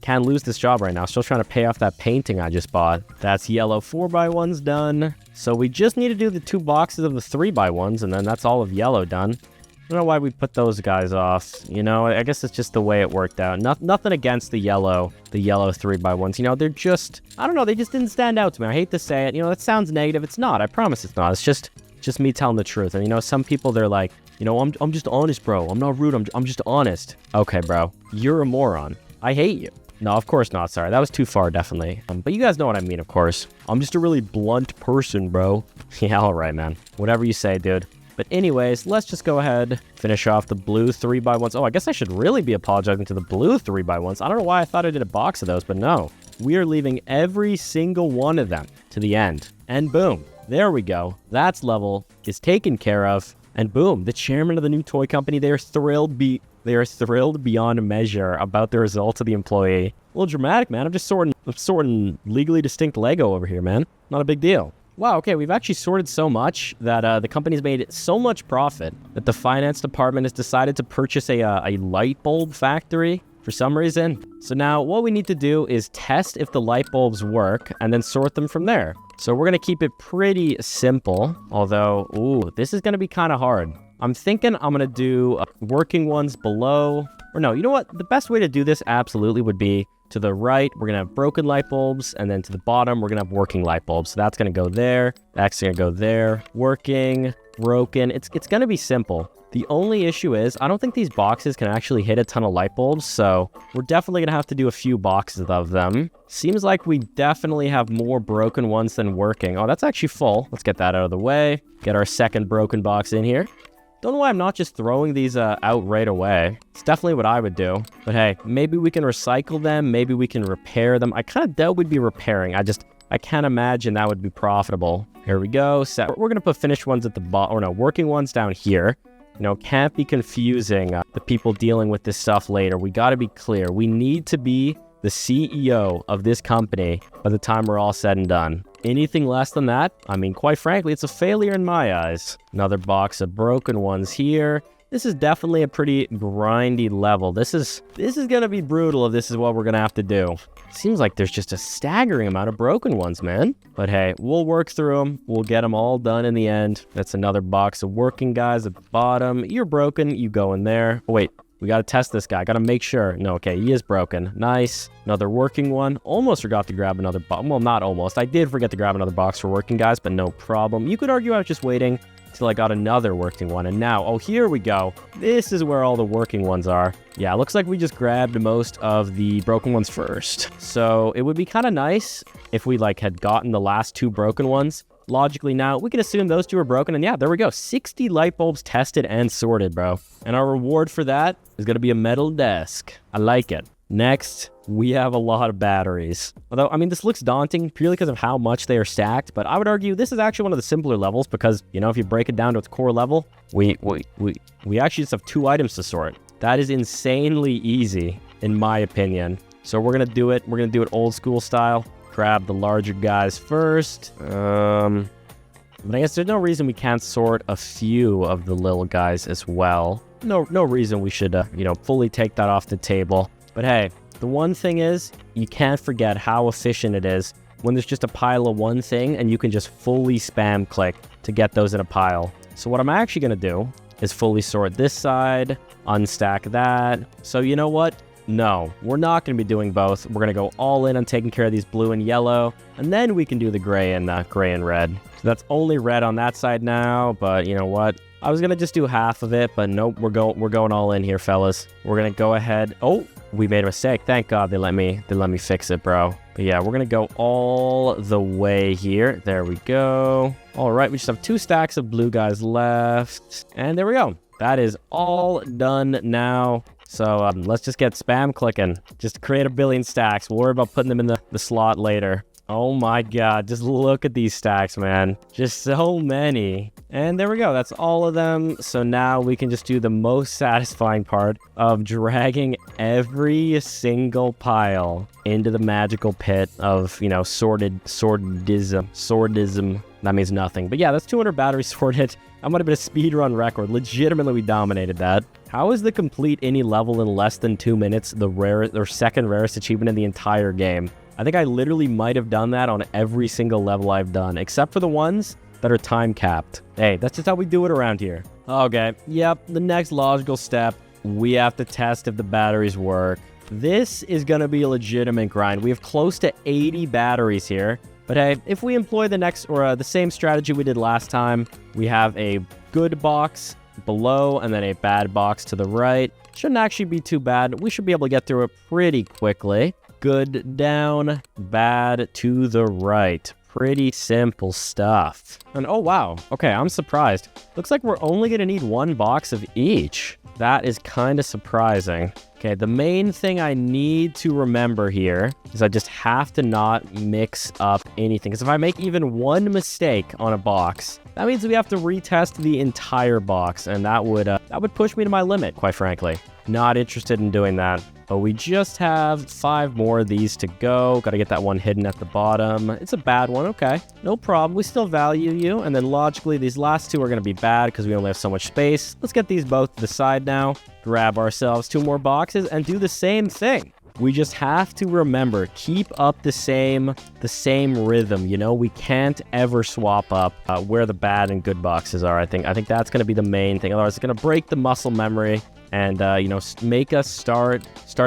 Speaker 1: can't lose this job right now. Still trying to pay off that painting I just bought. That's yellow 4x1s done. So we just need to do the 2 boxes of the 3x1s, and then that's all of yellow done. I don't know why we put those guys off. I guess it's just the way it worked out. Nothing against the yellow 3x1s. They're just, I don't know, they just didn't stand out to me. I hate to say it. That sounds negative. It's not. I promise it's not. It's just me telling the truth. And, some people, they're like, I'm just honest, bro. I'm not rude. I'm just honest. Okay, bro. You're a moron. I hate you. No, of course not. Sorry. That was too far, definitely. But you guys know what I mean, of course. I'm just a really blunt person, bro. Yeah, all right, man. Whatever you say, dude. But anyways, let's just go ahead, finish off the blue 3x1s. Oh, I guess I should really be apologizing to the blue 3x1s. I don't know why I thought I did a box of those, but no. We are leaving every single one of them to the end. And boom. There we go. That's level is taken care of. And boom, the chairman of the new toy company, they are thrilled beyond measure about the results of the employee. A little dramatic, man. I'm just sorting legally distinct Lego over here, man. Not a big deal. Wow, okay, we've actually sorted so much that the company's made so much profit that the finance department has decided to purchase a light bulb factory for some reason. So now what we need to do is test if the light bulbs work and then sort them from there. So we're going to keep it pretty simple, although, ooh, this is going to be kind of hard. I'm thinking I'm going to do working ones below. Or no, you know what? The best way to do this absolutely would be to the right, we're going to have broken light bulbs. And then to the bottom, we're going to have working light bulbs. So that's going to go there. That's going to go there. Working, broken. It's going to be simple. The only issue is I don't think these boxes can actually hit a ton of light bulbs. So we're definitely going to have to do a few boxes of them. Seems like we definitely have more broken ones than working. Oh, that's actually full. Let's get that out of the way. Get our second broken box in here. Don't know why I'm not just throwing these out right away. It's definitely what I would do. But hey, maybe we can recycle them. Maybe we can repair them. I kind of doubt we'd be repairing. I can't imagine that would be profitable. Here we go. We're going to put finished ones at the bottom, or no, working ones down here. Can't be confusing the people dealing with this stuff later. We got to be clear. We need to be the CEO of this company by the time we're all said and done. Anything less than that, I mean, quite frankly, it's a failure in my eyes. Another box of broken ones here. This is definitely a pretty grindy level. This is going to be brutal if this is what we're going to have to do. Seems like there's just a staggering amount of broken ones, man. But hey, we'll work through them. We'll get them all done in the end. That's another box of working guys at the bottom. You're broken. You go in there. Oh, wait. We got to test this guy. Got to make sure. No, okay, he is broken. Nice. Another working one. Almost forgot to grab another box. Well, not almost. I did forget to grab another box for working guys, but no problem. You could argue I was just waiting till I got another working one. And now, oh, here we go. This is where all the working ones are. Yeah, looks like we just grabbed most of the broken ones first. So it would be kind of nice if we had gotten the last 2 broken ones. Logically now, we can assume those 2 are broken. And yeah, there we go. 60 light bulbs tested and sorted, bro. And our reward for that is going to be a metal desk. I like it. Next, we have a lot of batteries. Although, I mean, this looks daunting purely because of how much they are stacked, but I would argue this is actually one of the simpler levels because, if you break it down to its core level, we actually just have 2 items to sort. That is insanely easy, in my opinion. So we're going to do it. We're going to do it old school style. Grab the larger guys first. But I guess there's no reason we can't sort a few of the little guys as well. No reason we should, fully take that off the table. But hey, the one thing is, you can't forget how efficient it is when there's just a pile of one thing and you can just fully spam click to get those in a pile. So what I'm actually going to do is fully sort this side, unstack that. So you know what? No, we're not going to be doing both. We're going to go all in on taking care of these blue and yellow, and then we can do the gray and red. So that's only red on that side now, but you know what? I was going to just do half of it, but nope, we're going all in here, fellas. We're going to go ahead. Oh, we made a mistake. Thank God they let me fix it, bro. But yeah, we're going to go all the way here. There we go. All right, we just have 2 stacks of blue guys left. And there we go. That is all done now. So let's just get spam clicking. Just create a billion stacks. We'll worry about putting them in the slot later. Oh my God, just look at these stacks, man. Just so many. And there we go. That's all of them. So now we can just do the most satisfying part of dragging every single pile into the magical pit of, sordism. That means nothing. But yeah, that's 200 batteries sorted. I might have been a speedrun record. Legitimately, we dominated that. How is the complete any level in less than 2 minutes the rarest or second rarest achievement in the entire game? I think I literally might have done that on every single level I've done, except for the ones that are time capped. Hey, that's just how we do it around here. Okay, yep, the next logical step, we have to test if the batteries work. This is gonna be a legitimate grind. We have close to 80 batteries here. But hey, if we employ the same strategy we did last time, we have a good box below and then a bad box to the right. Shouldn't actually be too bad. We should be able to get through it pretty quickly. Good down, bad to the right. Pretty simple stuff. And oh wow, okay, I'm surprised. Looks like we're only gonna need 1 box of each. That is kind of surprising. Okay, the main thing I need to remember here is I just have to not mix up anything. Because if I make even 1 mistake on a box, that means we have to retest the entire box. And that would push me to my limit, quite frankly. Not interested in doing that. But we just have 5 more of these to go. Got to get that one hidden at the bottom. It's a bad one. Okay, no problem. We still value you. And then logically, these last 2 are going to be bad because we only have so much space. Let's get these both to the side now. Grab ourselves 2 more boxes and do the same thing. We just have to remember, keep up the same rhythm. We can't ever swap up where the bad and good boxes are. I think that's going to be the main thing. Otherwise, it's going to break the muscle memory and make us start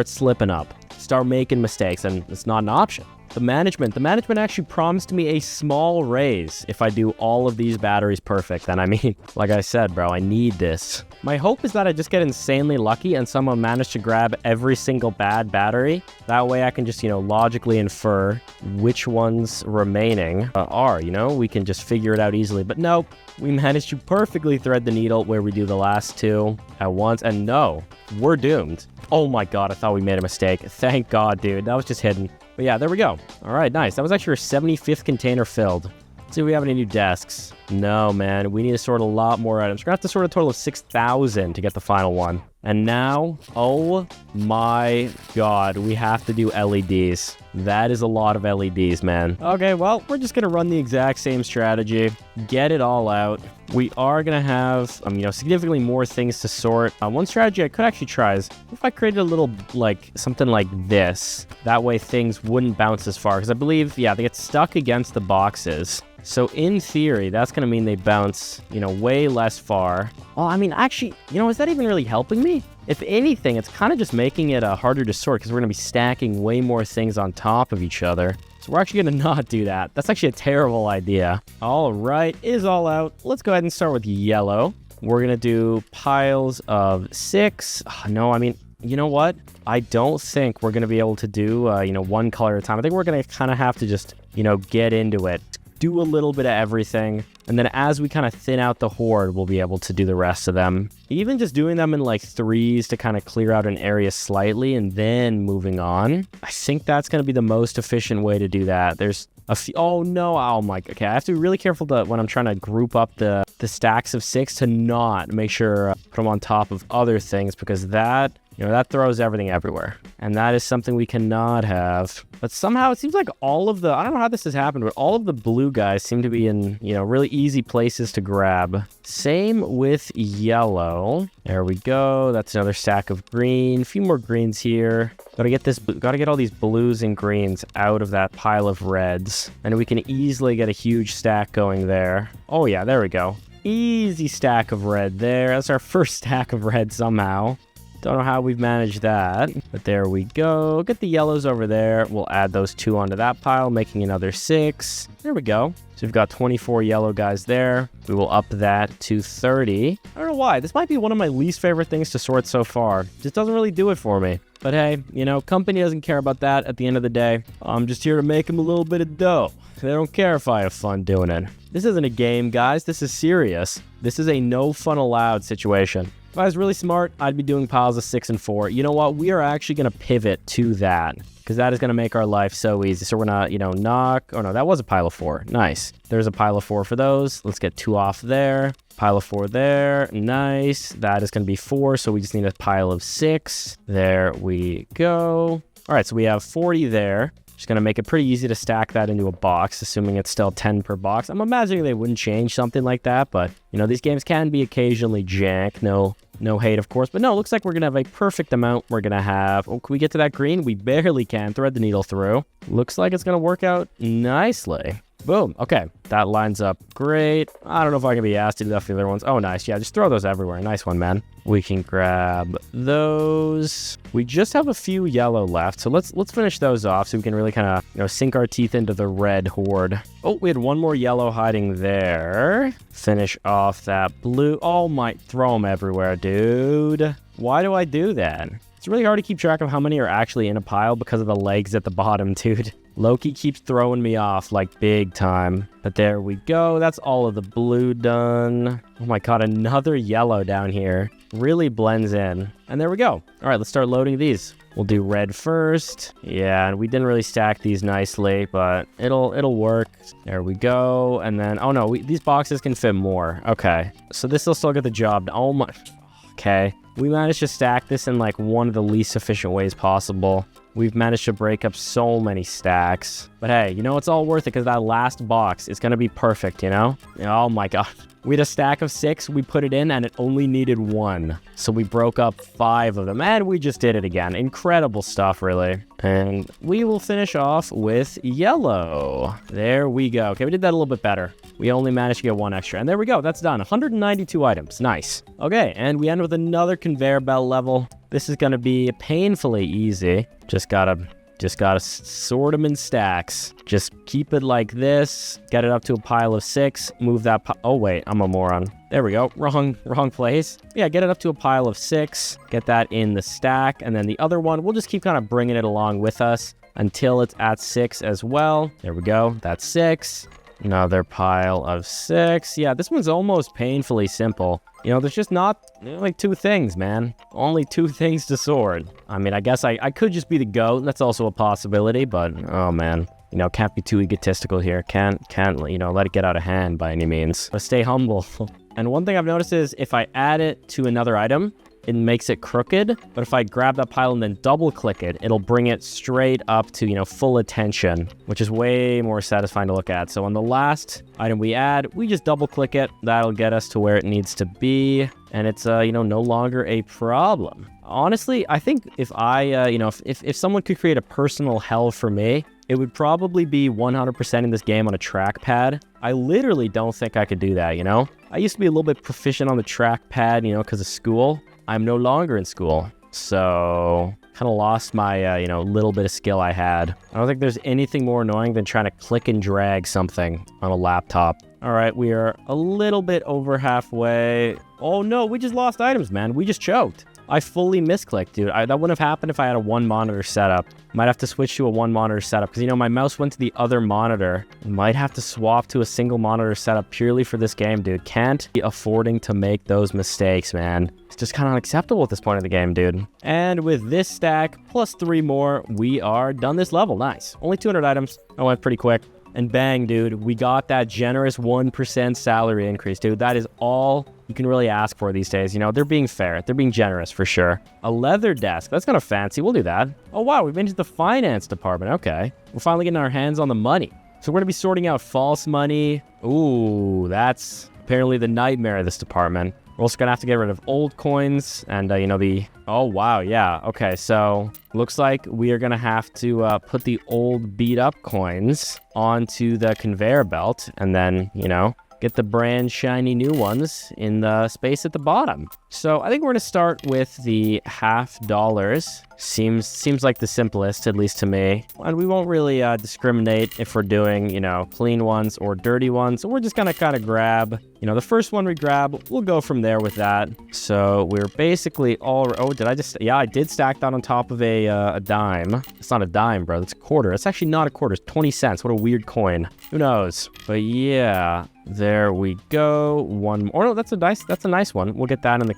Speaker 1: slipping up, start making mistakes, and it's not an option. The management actually promised me a small raise if I do all of these batteries perfect. And I mean, like I said, bro, I need this. My hope is that I just get insanely lucky and someone managed to grab every single bad battery. That way I can just, logically infer which ones remaining are, we can just figure it out easily. But nope, we managed to perfectly thread the needle where we do the last 2 at once. And no, we're doomed. Oh my God, I thought we made a mistake. Thank God, dude. That was just hidden. But yeah, there we go. All right, nice. That was actually our 75th container filled. Let's see if we have any new desks. No, man. We need to sort a lot more items. We're going to have to sort a total of 6,000 to get the final one. And now, oh my god, we have to do LEDs. That is a lot of LEDs, man. Okay, well, we're just going to run the exact same strategy. Get it all out. We are going to have, significantly more things to sort. One strategy I could actually try is if I created a little, something like this. That way things wouldn't bounce as far. Because I believe, yeah, they get stuck against the boxes. So in theory, that's going to mean they bounce, way less far. Oh, actually, is that even really helping me? If anything, it's kind of just making it harder to sort because we're going to be stacking way more things on top of each other. So we're actually going to not do that. That's actually a terrible idea. All right, it is all out. Let's go ahead and start with yellow. We're going to do piles of 6. No, you know what? I don't think we're going to be able to do, one color at a time. I think we're going to kind of have to just, get into it. Do a little bit of everything, and then as we kind of thin out the horde, we'll be able to do the rest of them. Even just doing them in like 3s to kind of clear out an area slightly and then moving on. I think that's going to be the most efficient way to do that. There's a few, okay, I have to be really careful when I'm trying to group up the stacks of 6 to not make sure put them on top of other things, because that throws everything everywhere. And that is something we cannot have. But somehow it seems like all of I don't know how this has happened, but all of the blue guys seem to be in, really easy places to grab. Same with yellow. There we go. That's another stack of green. A few more greens here. Gotta get all these blues and greens out of that pile of reds. And we can easily get a huge stack going there. Oh yeah, there we go. Easy stack of red there. That's our first stack of red somehow. Don't know how we've managed that, but there we go. Get the yellows over there. We'll add those 2 onto that pile, making another 6. There we go. So we've got 24 yellow guys there. We will up that to 30. I don't know why. This might be one of my least favorite things to sort so far. Just doesn't really do it for me. But hey, company doesn't care about that at the end of the day. I'm just here to make them a little bit of dough. They don't care if I have fun doing it. This isn't a game, guys. This is serious. This is a no fun allowed situation. If I was really smart, I'd be doing piles of 6 and 4. You know what? We are actually going to pivot to that, because that is going to make our life so easy. So we're going to, knock. Oh, no, that was a pile of 4. Nice. There's a pile of 4 for those. Let's get 2 off there. Pile of 4 there. Nice. That is going to be 4, so we just need a pile of 6. There we go. All right, so we have 40 there. Just going to make it pretty easy to stack that into a box, assuming it's still 10 per box. I'm imagining they wouldn't change something like that, but, these games can be occasionally jank. No hate, of course. But no, it looks like we're going to have a perfect amount. We're going to have... Oh, can we get to that green? We barely can. Thread the needle through. Looks like it's going to work out nicely. Boom. Okay. That lines up great. I don't know if I can be asked to do that for the other ones. Oh, nice. Yeah, just throw those everywhere. Nice one, man. We can grab those. We just have a few yellow left. So let's finish those off so we can really kind of, sink our teeth into the red horde. Oh, we had one more yellow hiding there. Finish off that blue. Oh, might throw them everywhere, dude. Why do I do that? It's really hard to keep track of how many are actually in a pile because of the legs at the bottom, dude. Loki keeps throwing me off like big time. But there we go. That's all of the blue done. Oh my god, another yellow down here. Really blends in. And there we go. All right, let's start loading these. We'll do red first. Yeah, and we didn't really stack these nicely, but it'll work. There we go. And then, oh no, these boxes can fit more. Okay, so this will still get the job done. Oh my, okay. We managed to stack this in like one of the least efficient ways possible. We've managed to break up so many stacks. But hey, it's all worth it because that last box is going to be perfect, Oh my god. We had a stack of 6, we put it in, and it only needed 1. So we broke up 5 of them, and we just did it again. Incredible stuff, really. And we will finish off with yellow. There we go. Okay, we did that a little bit better. We only managed to get 1 extra. And there we go. That's done. 192 items. Nice. Okay, and we end with another conveyor belt level. This is going to be painfully easy. Just gotta sort them in stacks. Just keep it like this. Get it up to a pile of 6. Move that oh wait, I'm a moron. There we go. Wrong place. Yeah, get it up to a pile of 6. Get that in the stack. And then the other one, we'll just keep kind of bringing it along with us until it's at 6 as well. There we go. That's 6. Another pile of 6. Yeah, this one's almost painfully simple. There's just not like 2 things, man. Only 2 things to sort. I mean, I guess I could just be the GOAT. That's also a possibility, but oh man. You know, can't be too egotistical here. Can't, you know, let it get out of hand by any means. But stay humble. And one thing I've noticed is if I add it to another item, it makes it crooked. But if I grab that pile and then double click it, it'll bring it straight up to, you know, full attention, which is way more satisfying to look at. So on the last item we add, we just double click it. That'll get us to where it needs to be. And it's, you know, no longer a problem. Honestly, I think if I, you know, if someone could create a personal hell for me, it would probably be 100% in this game on a trackpad. I literally don't think I could do that, you know? I used to be a little bit proficient on the trackpad, you know, because of school. I'm no longer in school, so kind of lost my, you know, little bit of skill I had. I don't think there's anything more annoying than trying to click and drag something on a laptop. All right, we are a little bit over halfway. Oh no, we just lost items, man. We just choked. I fully misclicked, dude. That wouldn't have happened if I had a one monitor setup. Might have to switch to a one monitor setup because, you know, my mouse went to the other monitor. Might have to swap to a single monitor setup purely for this game, dude. Can't be affording to make those mistakes, man. It's just kind of unacceptable at this point in the game, dude. And with this stack plus 3 more, we are done this level. Nice. Only 200 items. I went pretty quick. And bang, dude, we got that generous 1% salary increase, dude. That is all you can really ask for these days. You know, they're being fair. They're being generous for sure. A leather desk. That's kind of fancy. We'll do that. Oh, wow. We've been to the finance department. Okay. We're finally getting our hands on the money. So we're going to be sorting out false money. Ooh, that's apparently the nightmare of this department. We're also going to have to get rid of old coins and, you know, oh, wow. Yeah. Okay. So looks like we are going to have to put the old beat up coins onto the conveyor belt and then, you know, get the brand shiny new ones in the space at the bottom. So I think we're going to start with the $50. Seems like the simplest, at least to me. And we won't really discriminate if we're doing, you know, clean ones or dirty ones. So we're just going to kind of grab, you know, the first one we grab, we'll go from there with that. So we're basically all, oh, did I just, yeah, I did stack that on top of a dime. It's not a dime, bro. It's a quarter. It's actually not a quarter. It's 20 cents. What a weird coin. Who knows? But yeah, there we go. One more. Oh, no, that's a nice one. We'll get that in the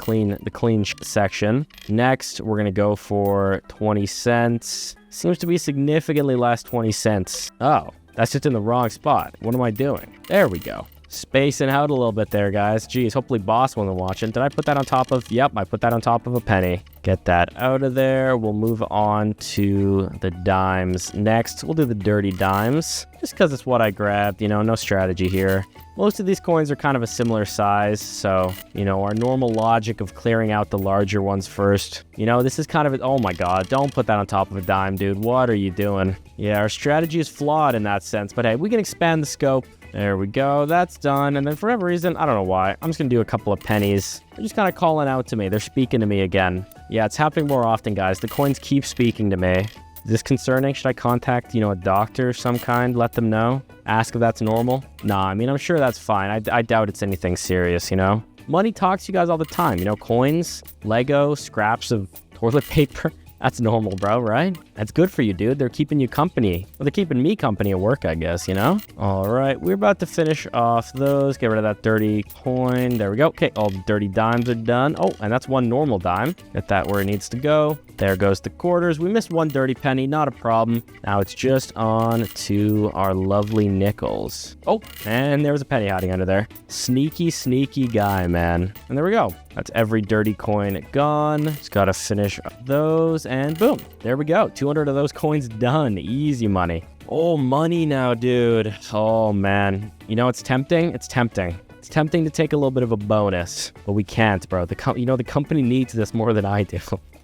Speaker 1: clean section. Next, we're going to go for 20 cents. Seems to be significantly less 20 cents. Oh, that's just in the wrong spot. What am I doing? There we go. Spacing out a little bit there, guys. Geez, hopefully boss wasn't watching. Did I put that on top of? Yep, I put that on top of a penny. Get that out of there. We'll move on to the dimes next. We'll do the dirty dimes just because it's what I grabbed. You know, no strategy here. Most of these coins are kind of a similar size, so, you know, our normal logic of clearing out the larger ones first. You know, this is kind of, oh my god, don't put that on top of a dime, dude. What are you doing? Yeah, our strategy is flawed in that sense, but hey, we can expand the scope. There we go, that's done. And then for whatever reason, I don't know why, I'm just gonna do a couple of pennies. They're just kind of calling out to me. They're speaking to me again. Yeah, it's happening more often, guys. The coins keep speaking to me. Is this concerning? Should I contact, you know, a doctor of some kind? Let them know? Ask if that's normal? Nah, I mean, I'm sure that's fine. I doubt it's anything serious, you know? Money talks to you guys all the time, you know? Coins, Lego, scraps of toilet paper. That's normal, bro, right? That's good for you, dude. They're keeping you company. Well, they're keeping me company at work, I guess, you know? All right, we're about to finish off those. Get rid of that dirty coin. There we go. Okay, all the dirty dimes are done. Oh, and that's one normal dime. Get that where it needs to go. There goes the quarters. We missed one dirty penny, not a problem. Now it's just on to our lovely nickels. Oh, and there was a penny hiding under there. Sneaky, sneaky guy, man. And there we go. That's every dirty coin gone. Just gotta finish those, and boom. There we go. 200 of those coins done. Easy money. Oh, money now, dude. Oh, man. You know, it's tempting. It's tempting. It's tempting to take a little bit of a bonus, but we can't, bro. The company needs this more than I do.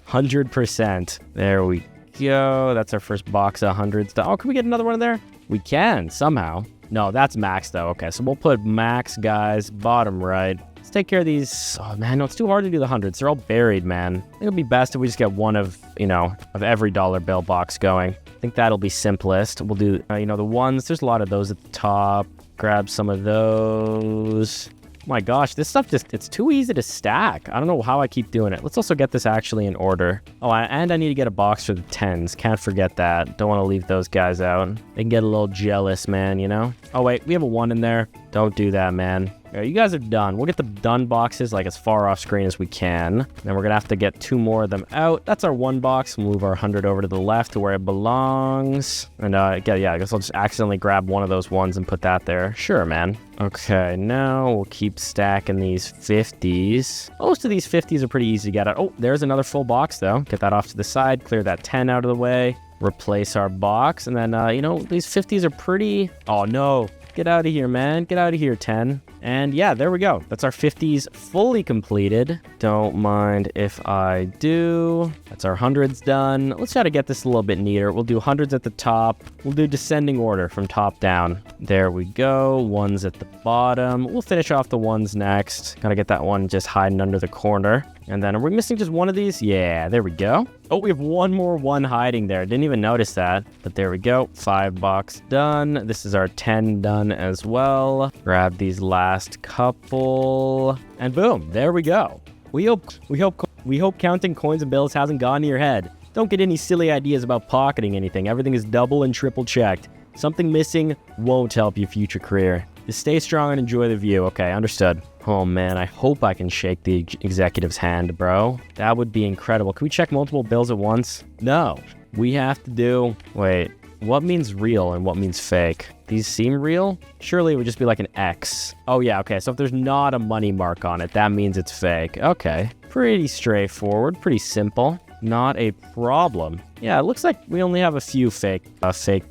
Speaker 1: 100%. There we go. That's our first box of hundreds. Oh, can we get another one in there? We can, somehow. No, that's max, though. Okay, so we'll put max, guys, bottom right. Let's take care of these. Oh, man, no, it's too hard to do the hundreds. They're all buried, man. I think it'll be best if we just get one of, you know, of every dollar bill box going. I think that'll be simplest. We'll do, you know, the ones. There's a lot of those at the top. Grab some of those. Oh my gosh, this stuff just, it's too easy to stack. I don't know how I keep doing it. Let's also get this actually in order. Oh, and I need to get a box for the 10s. Can't forget that. Don't want to leave those guys out. They can get a little jealous, man, you know? Oh wait, we have a 1 in there. Don't do that, man. All right, you guys are done. We'll get the done boxes like as far off screen as we can. Then we're gonna have to get 2 more of them out. That's our 1 box. We'll move our 100 over to the left to where it belongs. And yeah, I guess I'll just accidentally grab one of those ones and put that there. Sure, man. Okay, now we'll keep stacking these 50s. Most of these 50s are pretty easy to get out. Oh, there's another full box though. Get that off to the side, clear that 10 out of the way, replace our box. And then, these 50s are pretty... Oh no. Get out of here, man. Get out of here, 10. And yeah, there we go. That's our 50s fully completed. Don't mind if I do. That's our 100s done. Let's try to get this a little bit neater. We'll do 100s at the top. We'll do descending order from top down. There we go. 1s at the bottom. We'll finish off the 1s next. Gotta get that one just hiding under the corner. And then are we missing just one of these? Yeah, there we go. Oh, we have one more 1 hiding there. Didn't even notice that. But there we go. 5 box done. This is our 10 done as well. Grab these last couple. And boom, there we go. We hope counting coins and bills hasn't gone to your head. Don't get any silly ideas about pocketing anything. Everything is double and triple checked. Something missing won't help your future career. Just stay strong and enjoy the view. Okay, understood. Oh man, I hope I can shake the executive's hand, bro. That would be incredible. Can we check multiple bills at once? No. We have to do... Wait, what means real and what means fake? These seem real? Surely it would just be like an X. Oh yeah, okay, so if there's not a money mark on it, that means it's fake. Okay, pretty straightforward, pretty simple. Not a problem. Yeah, it looks like we only have a few fake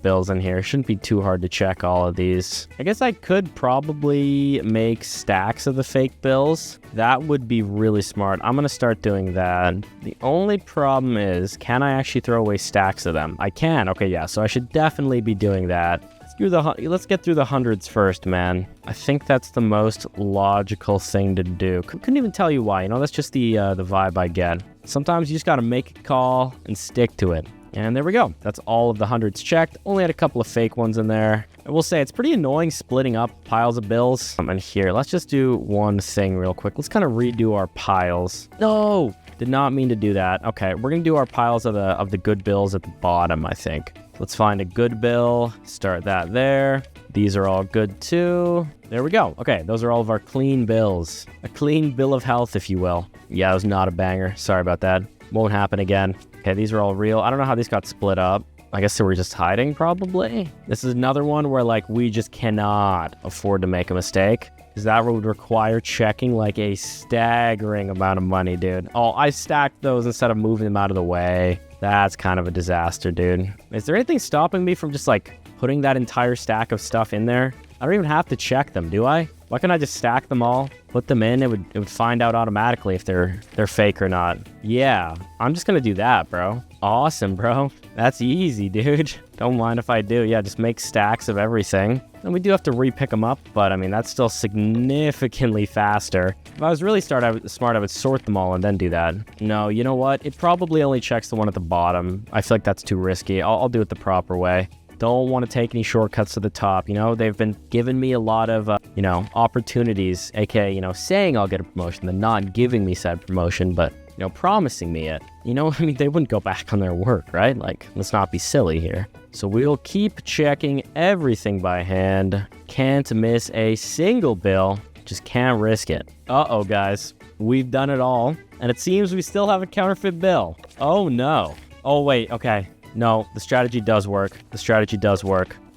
Speaker 1: bills in here. Shouldn't be too hard to check all of these. I guess I could probably make stacks of the fake bills. That would be really smart. I'm going to start doing that. The only problem is, can I actually throw away stacks of them? I can. Okay, yeah, so I should definitely be doing that. Let's get through the 100s first, man. I think that's the most logical thing to do. Couldn't even tell you why. That's just the vibe I get. Sometimes you just got to make a call and stick to it. And there we go. That's all of the 100s checked. Only had a couple of fake ones in there. I will say it's pretty annoying splitting up piles of bills. And here, let's just do one thing real quick. Let's kind of redo our piles. No, did not mean to do that. Okay, we're going to do our piles of the good bills at the bottom, I think. Let's find a good bill, start that there. These are all good too. There we go. Okay, those are all of our clean bills. A clean bill of health, if you will. Yeah, it was not a banger. Sorry about that. Won't happen again. Okay, these are all real. I don't know how these got split up. I guess they were just hiding, probably. This is another one where, we just cannot afford to make a mistake. Because that would require checking, a staggering amount of money, dude. Oh, I stacked those instead of moving them out of the way. That's kind of a disaster, dude. Is there anything stopping me from just, putting that entire stack of stuff in there? I don't even have to check them, do I? Why can't I just stack them all, put them in? It would find out automatically if they're fake or not. Yeah, I'm just gonna do that, bro. Awesome, bro. That's easy, dude. Don't mind if I do. Yeah, just make stacks of everything. And we do have to re-pick them up, but I mean, that's still significantly faster. If I was really smart, I would sort them all and then do that. No, you know what? It probably only checks the one at the bottom. I feel like that's too risky. I'll do it the proper way. Don't want to take any shortcuts to the top. They've been giving me a lot of, opportunities, aka, saying I'll get a promotion, then not giving me said promotion, but, promising me it. They wouldn't go back on their work, right? Let's not be silly here. So we'll keep checking everything by hand. Can't miss a single bill. Just can't risk it. Uh-oh, guys. We've done it all. And it seems we still have a counterfeit bill. Oh, no. Oh, wait. Okay. No, the strategy does work.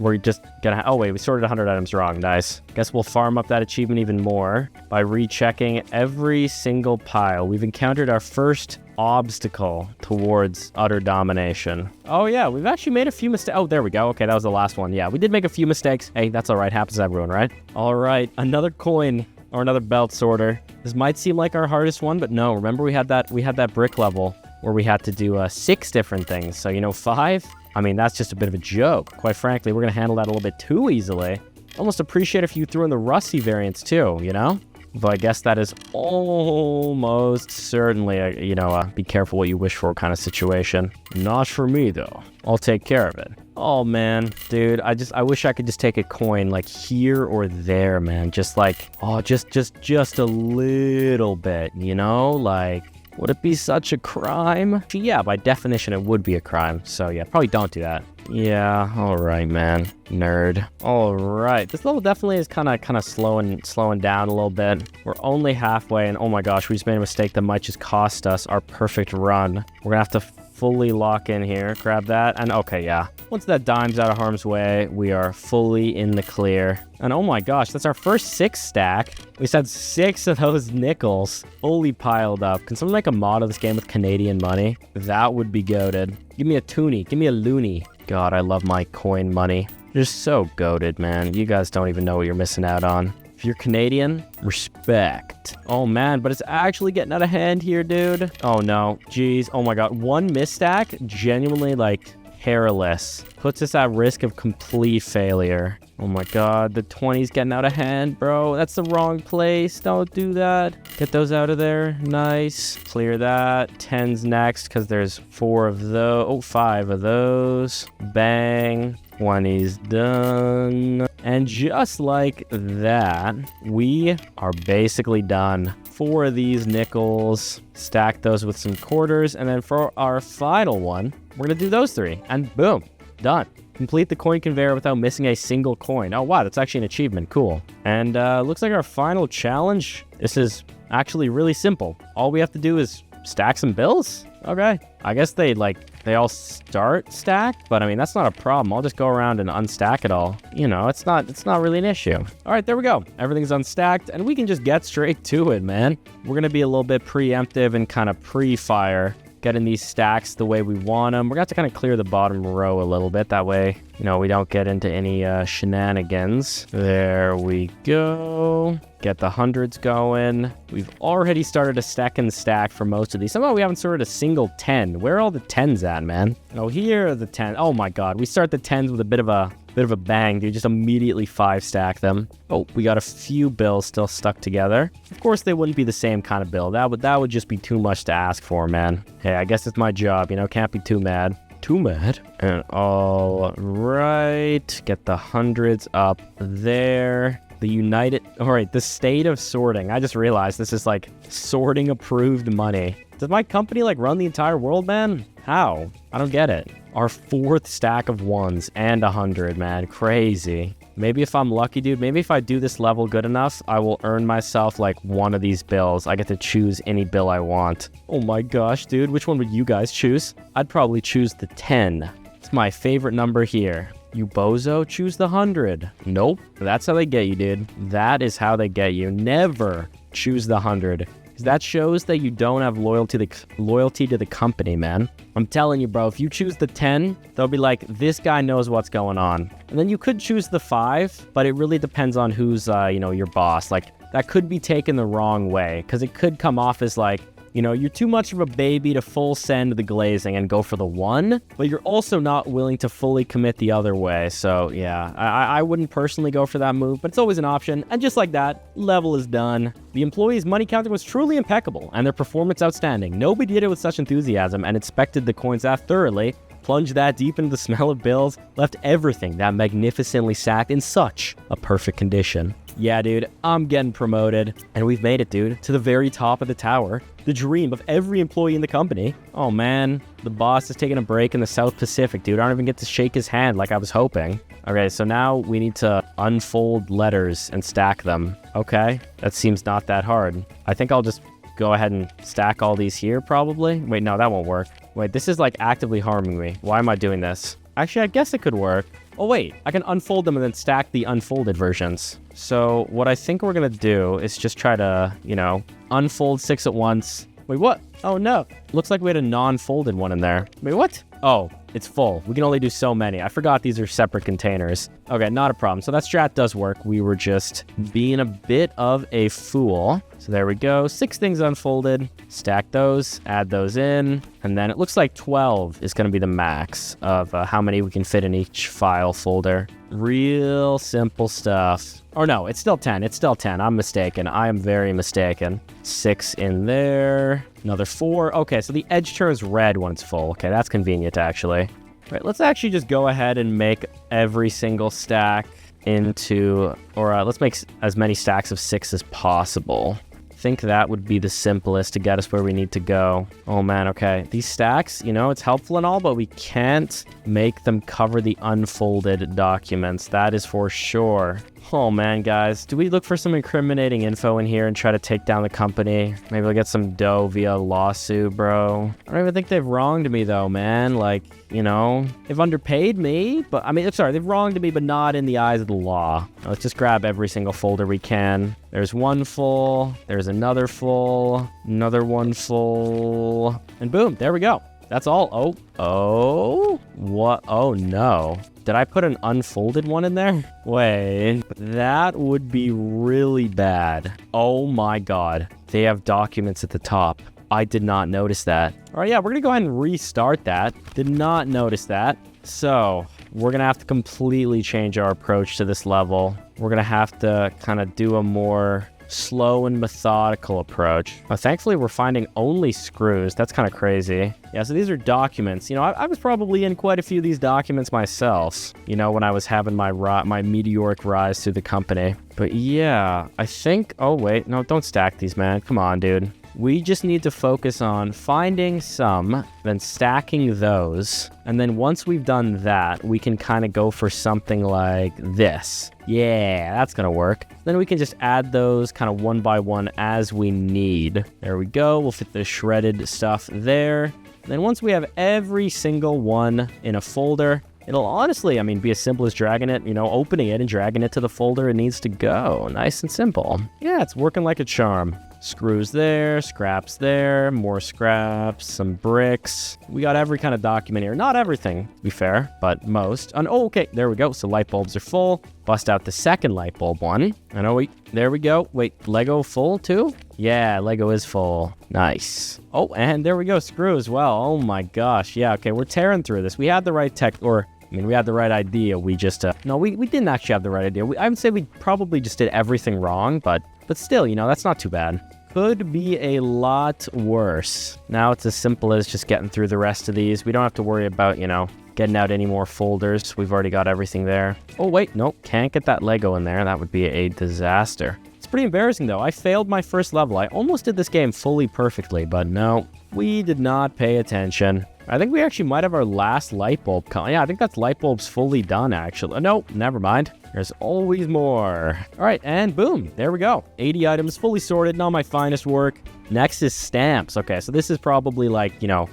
Speaker 1: We're just gonna... Oh, wait. We sorted 100 items wrong. Nice. Guess we'll farm up that achievement even more by rechecking every single pile. We've encountered our first obstacle towards utter domination. Oh, yeah. We've actually made a few mistakes. Oh, there we go. Okay, that was the last one. Yeah, we did make a few mistakes. Hey, that's all right. Happens to everyone, right? All right. Another coin or another belt sorter. This might seem like our hardest one, but no. Remember, we had that brick level where we had to do 6 different things. So, 5? I mean, that's just a bit of a joke. Quite frankly, we're going to handle that a little bit too easily. Almost appreciate if you threw in the Rusty variants too, Though I guess that is almost certainly a, be careful what you wish for kind of situation. Not for me, though. I'll take care of it. Oh, man. Dude, I wish I could just take a coin, here or there, man. Just just a little bit, would it be such a crime? Yeah, by definition, it would be a crime. So yeah, probably don't do that. Yeah, all right, man. Nerd. All right. This level definitely is kind of slowing down a little bit. We're only halfway, and oh my gosh, we just made a mistake that might just cost us our perfect run. We're gonna have to fully lock in here. Grab that, and okay, yeah. Once that dime's out of harm's way, we are fully in the clear. And oh my gosh, that's our first 6 stack. We just had 6 of those nickels fully piled up. Can someone make a mod of this game with Canadian money? That would be goated. Give me a toonie. Give me a loony. God, I love my coin money. Just so goated, man. You guys don't even know what you're missing out on. If you're Canadian, respect. Oh man, but it's actually getting out of hand here, dude. Oh no. Jeez. Oh my god. One misstack, genuinely like hairless. Puts us at risk of complete failure. Oh my god, the 20's getting out of hand, bro. That's the wrong place. Don't do that. Get those out of there. Nice. Clear that. 10's next because there's 4 of those. Oh, 5 of those. Bang. 20's done. And just like that, we are basically done. 4 of these nickels. Stack those with some quarters. And then for our final one, we're going to do those 3. And boom, done. Complete the coin conveyor without missing a single coin. Oh, wow, that's actually an achievement. Cool. And looks like our final challenge, this is actually really simple. All we have to do is stack some bills. Okay. I guess they all start stacked, but I mean, that's not a problem. I'll just go around and unstack it all. You know, it's not really an issue. All right, there we go. Everything's unstacked, and we can just get straight to it, man. We're going to be a little bit preemptive and kind of pre-fire, getting these stacks the way we want them. We're going to have to kind of clear the bottom row a little bit. That way, you know, we don't get into any shenanigans. There we go. Get the hundreds going. We've already started a second stack for most of these. Somehow we haven't sorted a single 10. Where are all the 10s at, man? Oh, here are the 10. Oh my god. We start the 10s with a bit of a bang, dude. Just immediately 5 stack them. Oh, we got a few bills still stuck together. Of course, they wouldn't be the same kind of bill. That would just be too much to ask for, man. Hey, I guess it's my job, you know, can't be too mad. Too mad. And all right, get the hundreds up there. The United, all right, the state of sorting. I just realized this is like sorting approved money. Does my company like run the entire world, man? How? I don't get it. Our 4th stack of 1s and 100, man. Crazy. Maybe if I'm lucky, dude, maybe if I do this level good enough, I will earn myself like one of these bills. I get to choose any bill I want. Oh my gosh, dude, which one would you guys choose? I'd probably choose the 10. It's my favorite number here. You bozo, choose the 100. Nope, that's how they get you, dude. That is how they get you. Never choose the 100. Because that shows that you don't have loyalty to the company, man. I'm telling you, bro, if you choose the 10, they'll be like, this guy knows what's going on. And then you could choose the 5, but it really depends on who's, your boss. Like, that could be taken the wrong way, because it could come off as like, you know, you're too much of a baby to full send the glazing and go for the 1, but you're also not willing to fully commit the other way. So yeah, I wouldn't personally go for that move, but it's always an option. And just like that, level is done. The employees' money counting was truly impeccable and their performance outstanding. Nobody did it with such enthusiasm and inspected the coins that thoroughly, plunged that deep into the smell of bills, left everything that magnificently stacked in such a perfect condition. Yeah, dude, I'm getting promoted. And we've made it, dude, to the very top of the tower. The dream of every employee in the company. Oh, man. The boss is taking a break in the South Pacific, dude. I don't even get to shake his hand like I was hoping. Okay, so now we need to unfold letters and stack them. Okay, that seems not that hard. I think I'll just go ahead and stack all these here, probably. Wait, no, that won't work. Wait, this is like actively harming me. Why am I doing this? Actually, I guess it could work. Oh, wait, I can unfold them and then stack the unfolded versions. So what I think we're going to do is just try to, you know, unfold 6 at once. Wait, what? Oh, no. Looks like we had a non-folded one in there. Wait, what? Oh, it's full. We can only do so many. I forgot these are separate containers. Okay, not a problem. So that strat does work. We were just being a bit of a fool. So there we go. 6 things unfolded. Stack those, add those in. And then it looks like 12 is going to be the max of how many we can fit in each file folder. Real simple stuff. Or no, it's still 10. It's still 10. I'm mistaken. I am very mistaken. 6 in there. Another 4. Okay, so the edge turns red when it's full. Okay, that's convenient, actually. All right, let's actually just go ahead and make every single stack into... Or let's make as many stacks of 6 as possible. think that would be the simplest to get us where we need to go. Oh man, okay. These stacks, you know, it's helpful and all, but we can't make them cover the unfolded documents. That is for sure. Oh man, guys, do we look for some incriminating info in here and try to take down the company? Maybe we'll get some dough via lawsuit, bro. I don't even think they've wronged me though, man. Like, you know, they've underpaid me, but I mean, sorry, they've wronged me, but not in the eyes of the law. Now, let's just grab every single folder we can. There's one full, there's another full, another one full, and boom, there we go. That's all. Oh, what? Oh no. Did I put an unfolded one in there? Wait, that would be really bad. Oh my God. They have documents at the top. I did not notice that. All right, yeah, we're gonna go ahead and restart that. Did not notice that. So we're gonna have to completely change our approach to this level. We're gonna have to kind of do a more slow and methodical approach. Thankfully, we're finding only screws. That's kind of crazy. Yeah, so these are documents. You know, I was probably in quite a few of these documents myself, you know, when I was having my meteoric rise through the company. But yeah, I think... Oh, wait. No, don't stack these, man. Come on, dude. We just need to focus on finding some, then stacking those. And then once we've done that, we can kind of go for something like this. Yeah, that's going to work. Then we can just add those kind of one by one as we need. There we go. We'll fit the shredded stuff there. Then once we have every single one in a folder, it'll honestly, I mean, be as simple as dragging it, you know, opening it and dragging it to the folder it needs to go. Nice and simple. Yeah, it's working like a charm. Screws there, scraps there, more scraps, some bricks. We got every kind of document here. Not everything, to be fair, but most. And oh, okay, there we go. So light bulbs are full. Bust out the second light bulb one. And oh, wait, there we go. Wait, Lego full too? Yeah, Lego is full. Nice. Oh, and there we go, screw as well. Oh my gosh. Yeah, okay, we're tearing through this. We had the right tech, or... I mean, we had the right idea. We just, no, we didn't actually have the right idea. I would say we probably just did everything wrong, but still, you know, that's not too bad. Could be a lot worse. Now it's as simple as just getting through the rest of these. We don't have to worry about, you know, getting out any more folders. We've already got everything there. Oh, wait, nope, can't get that Lego in there. That would be a disaster. It's pretty embarrassing, though. I failed my first level. I almost did this game fully perfectly, but no, we did not pay attention. I think we actually might have our last light bulb. Yeah, I think that's light bulbs fully done, actually. Nope, never mind. There's always more. All right, and boom, there we go. 80 items, fully sorted, not my finest work. Next is stamps. Okay, so this is probably like, you know,